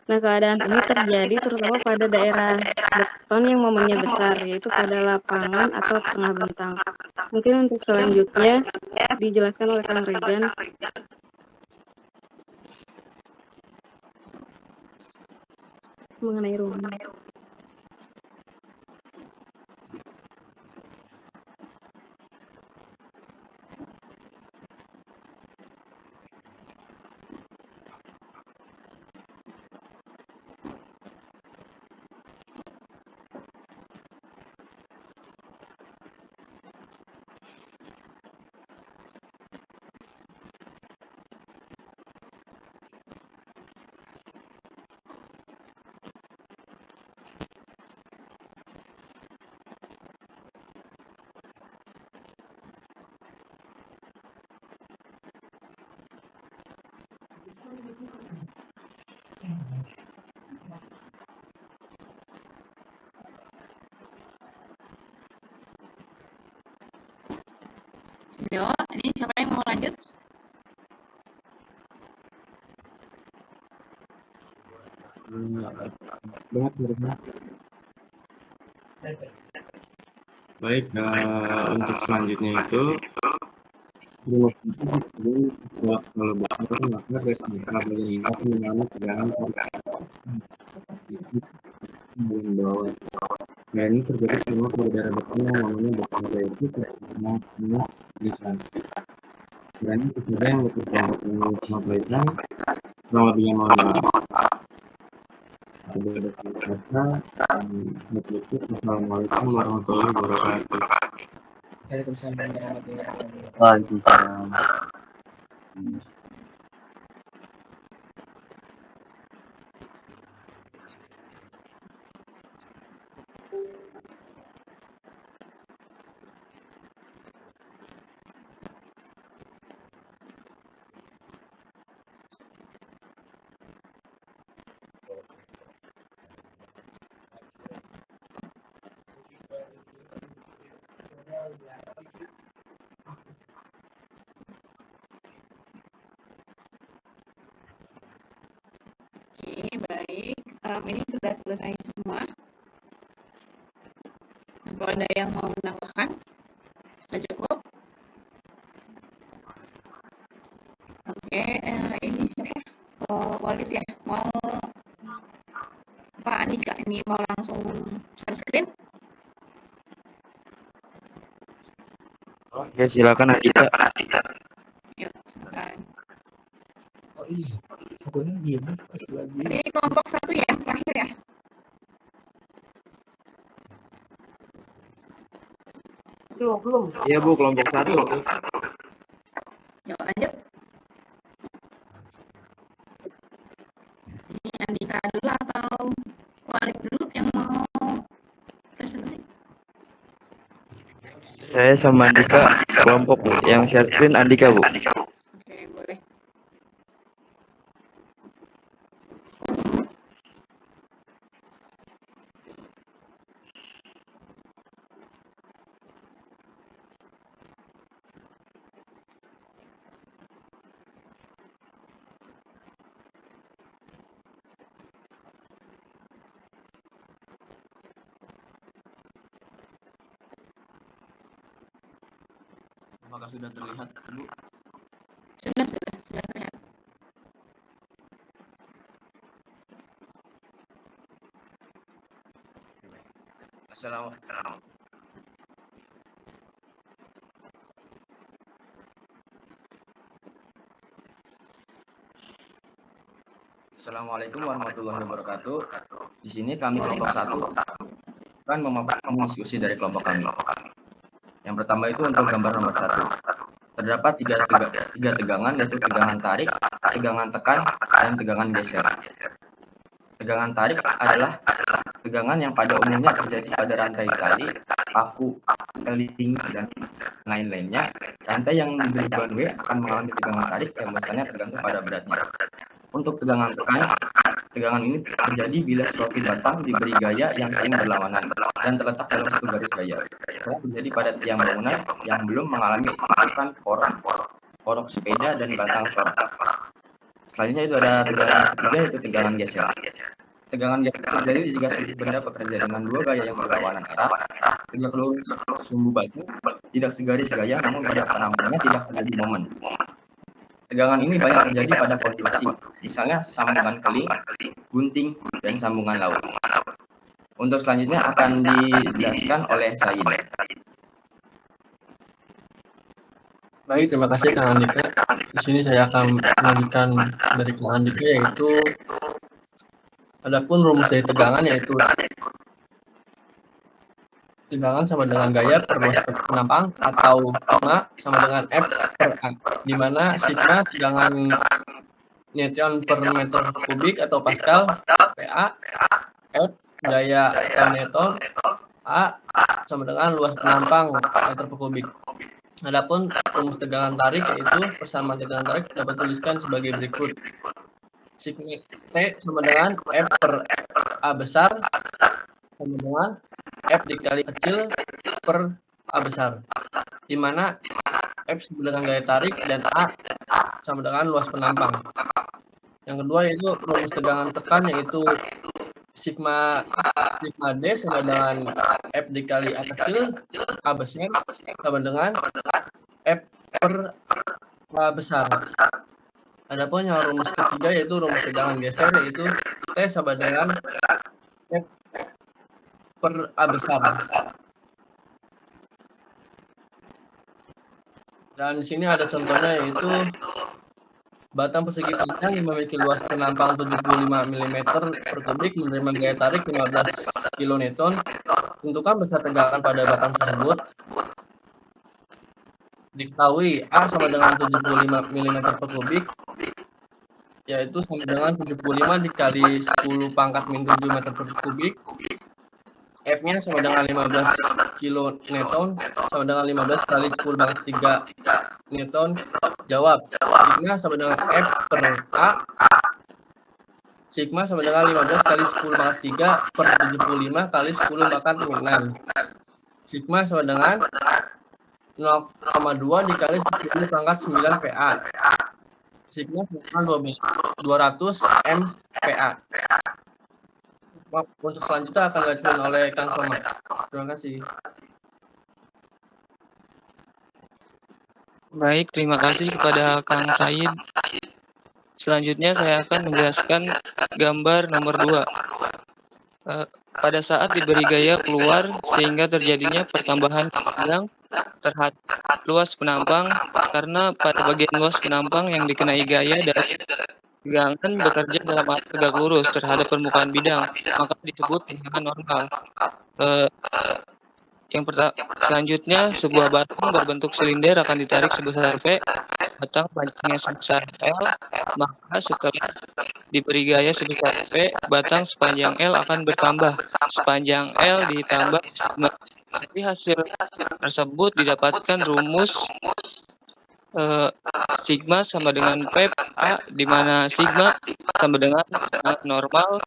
Speaker 7: Nah, keadaan ini terjadi terutama pada daerah beton yang momennya besar, yaitu pada lapangan atau tengah bentang. Mungkin untuk selanjutnya dijelaskan oleh Kang Regan. Mengenai rumah.
Speaker 1: Yo, ini siapa yang mau lanjut?
Speaker 10: Baik, untuk selanjutnya itu rumus itu kalau besar maka resiko bagian ingat mengalami tegangan bagian bawah. Nah, ini terjadi semua pada daerah beton yang namanya beton reaktif mau tulisan. Dan ini sesuai yang lebih penelitian kurang lebihnya mohon maaf. Assalamualaikum warahmatullahi wabarakatuh.
Speaker 5: Waalaikumsalam.
Speaker 1: Oke, baik. Ini sudah selesai semua. Kalau ada yang mau menambahkan, sudah cukup. Oke, ini siapa? Walid ya, mau Pak Andika ini mau langsung share screen?
Speaker 8: Oke, silakan Andika.
Speaker 1: Ya, silakan.
Speaker 2: Oh iya, satu lagi ya, pas lagi.
Speaker 1: Ini kelompok 1 ya, terakhir ya?
Speaker 2: Belum.
Speaker 8: Iya Bu, kelompok 1.
Speaker 1: Yuk lanjut. Ini Andika dulu atau Walid dulu yang mau presentasi?
Speaker 8: Saya sama Andika kelompok Bu. Yang share screen Andika Bu.
Speaker 1: Oke, boleh.
Speaker 10: Apakah sudah terlihat, Bu?
Speaker 1: Sudah terlihat.
Speaker 10: Assalamualaikum. Assalamualaikum warahmatullahi wabarakatuh. Di sini kami kelompok 1 akan memaparkan diskusi dari kelompok kami. Yang pertama itu untuk gambar nomor 1. Terdapat tiga tegangan, yaitu tegangan tarik, tegangan tekan, dan tegangan geser. Tegangan tarik adalah tegangan yang pada umumnya terjadi pada rantai tali, paku, keling, dan lain-lainnya. Rantai yang diberi one way akan mengalami tegangan tarik yang besarnya tergantung pada beratnya. Untuk tegangan tekan, tegangan ini terjadi bila suatu batang diberi gaya yang saling berlawanan dan terletak dalam satu garis gaya. Terjadi pada tiang bangunan yang belum mengalami tekan porok sepeda dan batang corak. Selanjutnya itu ada tegangan ketiga, yaitu tegangan geser. Tegangan geser terjadi jika suatu benda bekerja dengan dua gaya yang berlawanan arah. Tegak lurus sumbu batu tidak segaris gaya, namun pada penampilannya tidak terjadi momen. Tegangan ini banyak terjadi pada konstruksi, misalnya sambungan keling, gunting, dan sambungan laut. Untuk selanjutnya akan dijelaskan oleh Said.
Speaker 2: Baik, terima kasih Kang Andika. Di sini saya akan melanjutkan dari Kang Andika, yaitu adapun rumus dari tegangan, yaitu tegangan sama dengan gaya per luas penampang atau sigma sama dengan F per A, di mana sigma tegangan newton per meter kubik atau pascal, PA, F gaya atau newton, A sama dengan luas penampang meter per kubik. Adapun rumus tegangan tarik, yaitu persamaan tegangan tarik dapat tuliskan sebagai berikut. Sigma T sama dengan F per A besar sama dengan F dikali kecil per A besar, di mana F sama dengan gaya tarik dan A sama dengan luas penampang. Yang kedua yaitu rumus tegangan tekan, yaitu sigma D sama dengan F dikali A kecil A besar sama dengan F per A besar. Adapun yang rumus ketiga yaitu rumus tegangan geser, yaitu T sama dengan F per A besar. Dan di sini ada contohnya, yaitu batang persegi panjang yang memiliki luas penampang 75 mm per kubik menerima gaya tarik 15 kN. Tentukan besar tegangan pada batang tersebut. Diketahui A sama dengan 75 mm per kubik, yaitu sama dengan 75 dikali 10 pangkat min 7 meter per kubik. F-nya sama dengan 15 kN sama dengan 15 kali 10 pangkat 3 Newton. Jawab. Sigma sama dengan F per A. Sigma sama dengan 15 kali 10 pangkat 3 per 75 kali 10 pangkat min 6. Sigma sama dengan 0,2 dikali 10 pangkat 9 PA. Sigma sama dengan 200 MPa. Untuk selanjutnya akan dilanjutkan oleh Kang Somad. Terima kasih.
Speaker 21: Baik, terima kasih kepada Kang Said. Selanjutnya saya akan menjelaskan gambar nomor 2. pada saat diberi gaya keluar sehingga terjadinya pertambahan panjang terhadap luas penampang karena pada bagian luas penampang yang dikenai gaya dari tegangan bekerja dalam arah tegak lurus terhadap permukaan bidang, maka disebut tegangan normal. Selanjutnya, sebuah batang berbentuk silinder akan ditarik sebesar V, batang panjangnya sebesar L, maka setelah diberi gaya sebesar V, batang sepanjang L akan bertambah. Sepanjang L ditambah sigma. Dari hasil tersebut didapatkan rumus sigma sama dengan P per A, di mana sigma sama dengan normal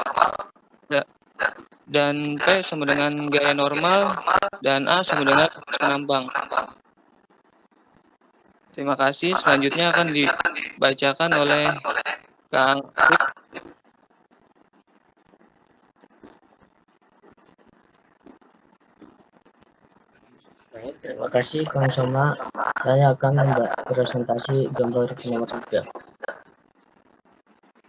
Speaker 21: dan P sama dengan gaya normal dan A sama dengan penampang. Terima kasih. Selanjutnya akan dibacakan oleh Kang Arif.
Speaker 6: Terima kasih Kang Soma. Saya akan presentasi gambar nomor 3.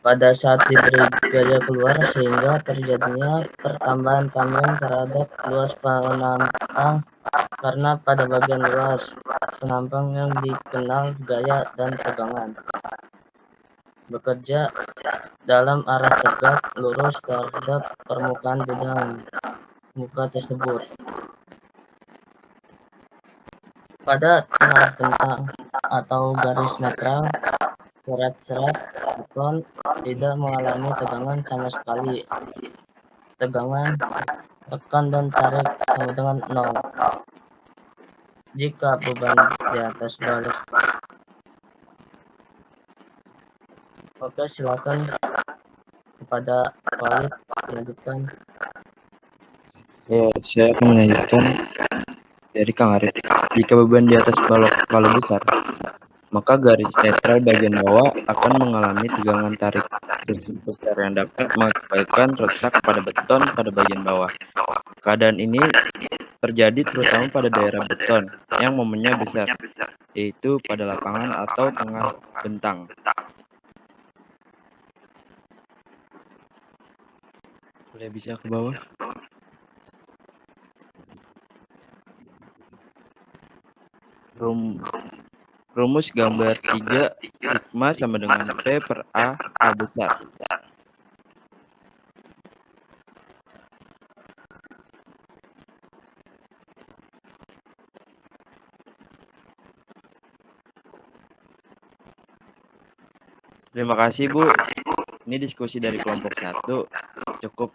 Speaker 6: Pada saat diberi gaya keluar sehingga terjadinya pertambahan panjang terhadap luas penampang karena pada bagian luas penampang yang dikenal gaya dan tegangan bekerja dalam arah tegak lurus terhadap permukaan bidang muka tersebut. Pada tengah bentang atau garis netral, serat-serat beton tidak mengalami tegangan sama sekali. Tegangan, tekan dan tarik sama dengan 0. Jika beban di atas balik. Oke, silakan kepada Khalid melanjutkan.
Speaker 8: Ya, saya akan melanjutkan dari Kang Arif. Jika beban di atas balok besar, maka garis netral bagian bawah akan mengalami tegangan tarik besar yang dapat mengakibatkan retak pada beton pada bagian bawah. Keadaan ini terjadi terutama pada daerah beton yang momennya besar, yaitu pada lapangan atau tengah bentang. Boleh bisa ke bawah? Rumus gambar 3 sigma sama dengan P per A besar. Terima kasih Bu. Ini diskusi dari kelompok 1. Cukup.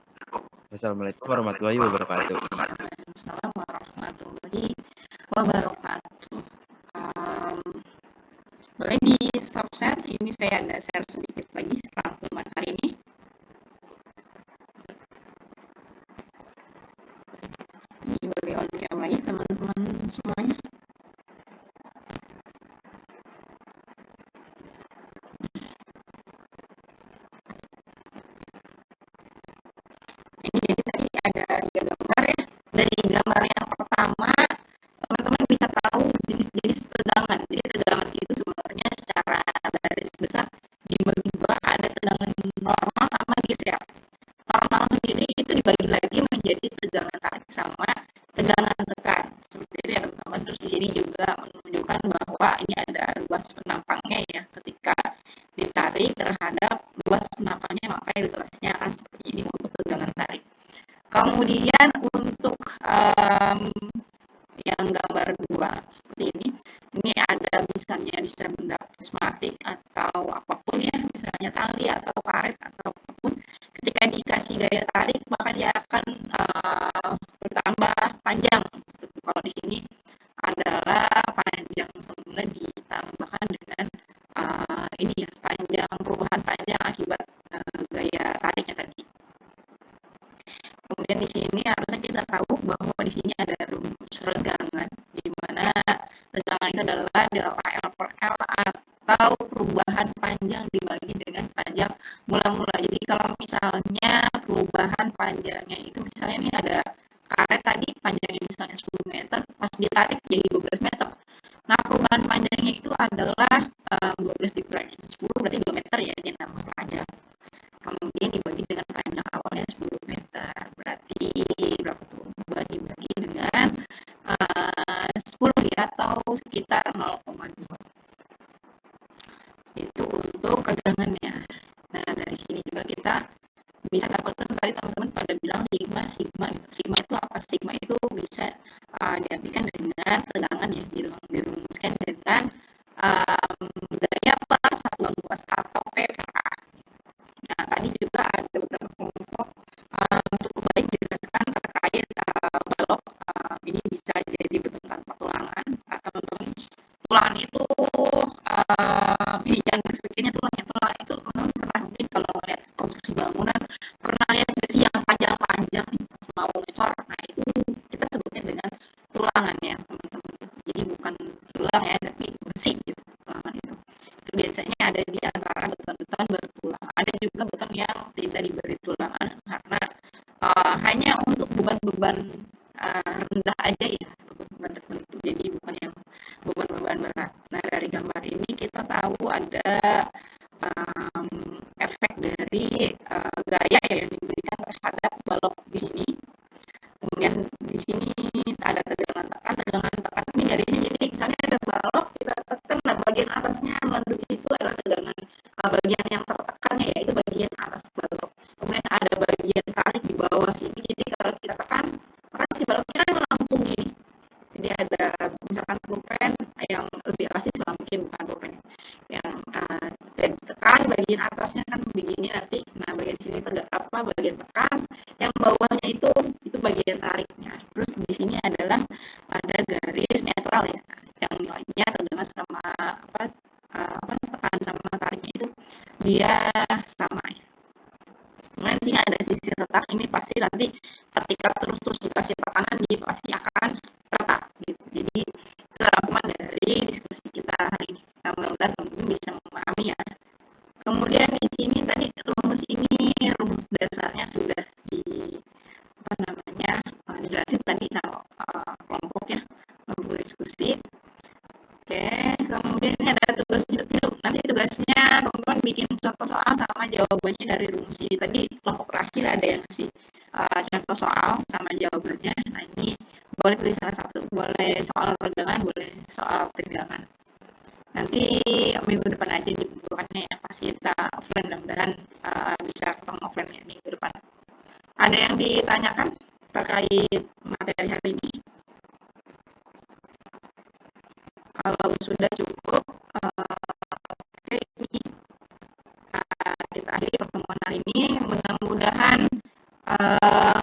Speaker 8: Wassalamualaikum warahmatullahi wabarakatuh.
Speaker 1: Waalaikumsalam warahmatullahi wabarakatuh. Boleh di stop share, ini saya ada share sedikit lagi rangkuman hari ini. Ini boleh on-cam lagi teman-teman semuanya. Ini jadi tadi ada 3 gambar ya. Dari gambar yang pertama, teman-teman bisa tahu jenis-jenis tegangan. Jadi tegangan itu sebenarnya secara garis besar dibagi 2, ada tegangan normal sama geser. Normal sendiri itu dibagi lagi menjadi tegangan tarik sama tegangan tekan. Seperti itu ya teman-teman. Terus di sini juga menunjukkan bahwa ini ada luas penampangnya ya. Ketika ditarik terhadap luas penampangnya, maka ilustrasinya akan seperti ini untuk tegangan tarik. Kemudian untuk yang gambar 2 seperti ini ada misalnya bisa benda prismatik atau apapun ya, misalnya tali atau karet atau apapun, ketika dikasih gaya tarik maka dia akan bertambah panjang. Kalau di sini adalah panjang semula ditambahkan dengan ini ya, panjang, perubahan panjang akibat gaya tariknya tadi. Kemudian di sini harusnya kita tahu bahwa di sini ada rumus regangan, di mana regangan itu adalah delta L per L atau perubahan panjang dibagi dengan panjang mula-mula. Jadi kalau misalnya perubahan panjangnya itu misalnya ini ada karet tadi panjangnya misalnya 10 meter, pas ditarik jadi 12 meter. Nah, perubahan panjangnya itu adalah 12 dikurangi 10 berarti 2 meter ya, dia nambah panjang. Kemudian dibagi dengan panjang awalnya 10 meter, berarti dari sini juga kita bisa dapatkan tadi teman-teman pada bilang sigma gitu. Sigma itu apa? Sigma itu bisa diartikan dengan tegangan ya, dirumuskan dengan gaya per satuan luas atau PPA. Nah, tadi juga ada beberapa kelompok cukup baik dijelaskan terkait balok. Ini bisa jadi bentuk tanpa tulangan. Teman-teman, tulangan itu ini jangan berpikirnya tulangan itu teman-teman pernah mungkin kalau melihat konstruksi bangunan pernah lihat besi yang panjang-panjang nih pas mau ngecor. Nah, itu kita sebutnya dengan tulangan ya teman-teman. Jadi bukan tulang ya, tapi besi gitu tulangan itu. Itu biasanya ada di antara beton-beton bertulang. Ada juga beton yang tidak diberi tulangan karena hanya untuk beban-beban rendah aja ya, beban tertentu. Jadi bukan yang beban-beban berat. Nah, dari gambar ini kita tahu ada efek dari gaya yang diberikan terhadap balok di sini. Kemudian di sini ada tegangan tekan ini garisnya. Jadi misalnya ada balok kita tekan, nah bagian atasnya meledup itu adalah tegangan. Bagian yang tertekannya yaitu bagian atas balok. Kemudian ada bagian tarik di bawah sini. Jadi kalau kita tekan, maka si baloknya kan melengkung gini. Jadi ada misalkan pulpen yang lebih elastis lah, mungkin bukan pulpen yang tekan bagian atasnya kan begini nanti. Nah, bagian sini bagian tekan, yang bawahnya itu bagian tariknya. Terus di sini adalah ada garis netral ya, yang nilainya tegangan sama tekan sama tariknya itu dia sama ya. Kemudian di sini ada sisi retak. Ini pasti nanti ketika terus dikasih tekanan dia pasti akan retak gitu. Jadi itu rangkuman dari diskusi kita hari ini. Nah, mudah-mudahan teman-teman bisa memahami ya. Kemudian di sini tadi rumus dasarnya sudah dijelasin tadi sama kelompok ya, kelompok diskusi. Oke, kemudian ini ada tugas dulu. Nanti tugasnya teman-teman bikin contoh soal sama jawabannya dari rumus ini. Tadi kelompok terakhir ada yang ngasih contoh soal sama jawabannya. Nah, ini boleh pilih salah satu, boleh soal regangan, boleh soal tegangan. Nanti minggu depan aja dibutuhkannya ya, pasti kita offline, mudah-mudahan bisa ketemu offline ya minggu depan. Ada yang ditanyakan terkait materi hari ini? Kalau sudah cukup, oke, ini kita akhiri pertemuan hari ini. Mudah-mudahan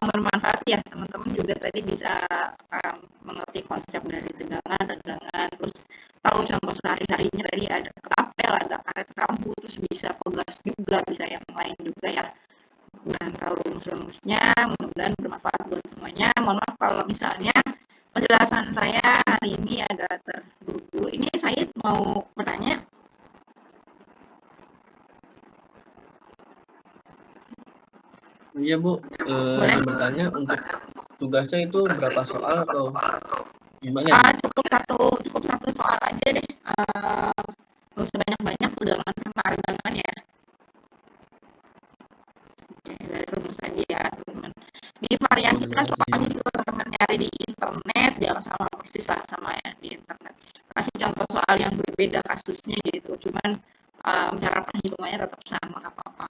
Speaker 1: bermanfaat ya teman-teman, juga tadi bisa mengerti konsep dari tegangan, regangan, terus tahu contoh sehari-harinya. Tadi ada ketapel, ada karet rambut, terus bisa pegas juga, bisa yang lain juga ya. Dan tahu rumus-rumusnya, mudah-mudahan bermanfaat buat semuanya. Mohon maaf kalau misalnya penjelasan saya hari ini agak terburu-buru. Ini saya mau bertanya.
Speaker 2: Iya Bu, bertanya untuk tugasnya itu berapa soal atau gimana?
Speaker 1: Cukup satu soal aja deh. Nggak usah banyak-banyak, tegangan sama regangan ya. Oke, dari rumus aja ya teman-teman. Ini variasi kan soalnya juga teman-teman nyari di internet, jangan sama persis lah sama ya di internet. Kasih contoh soal yang berbeda kasusnya gitu, cuman cara perhitungannya tetap sama, nggak apa-apa.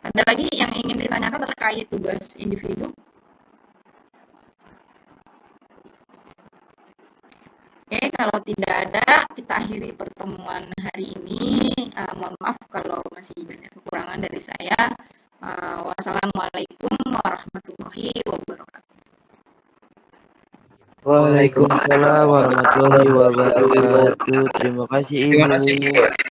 Speaker 1: Ada lagi yang ingin ditanyakan terkait tugas individu? Oke, kalau tidak ada, kita akhiri pertemuan hari ini. Mohon maaf kalau masih banyak kekurangan dari saya. Wassalamualaikum warahmatullahi wabarakatuh.
Speaker 8: Waalaikumsalam warahmatullahi wabarakatuh. Terima kasih Ibu.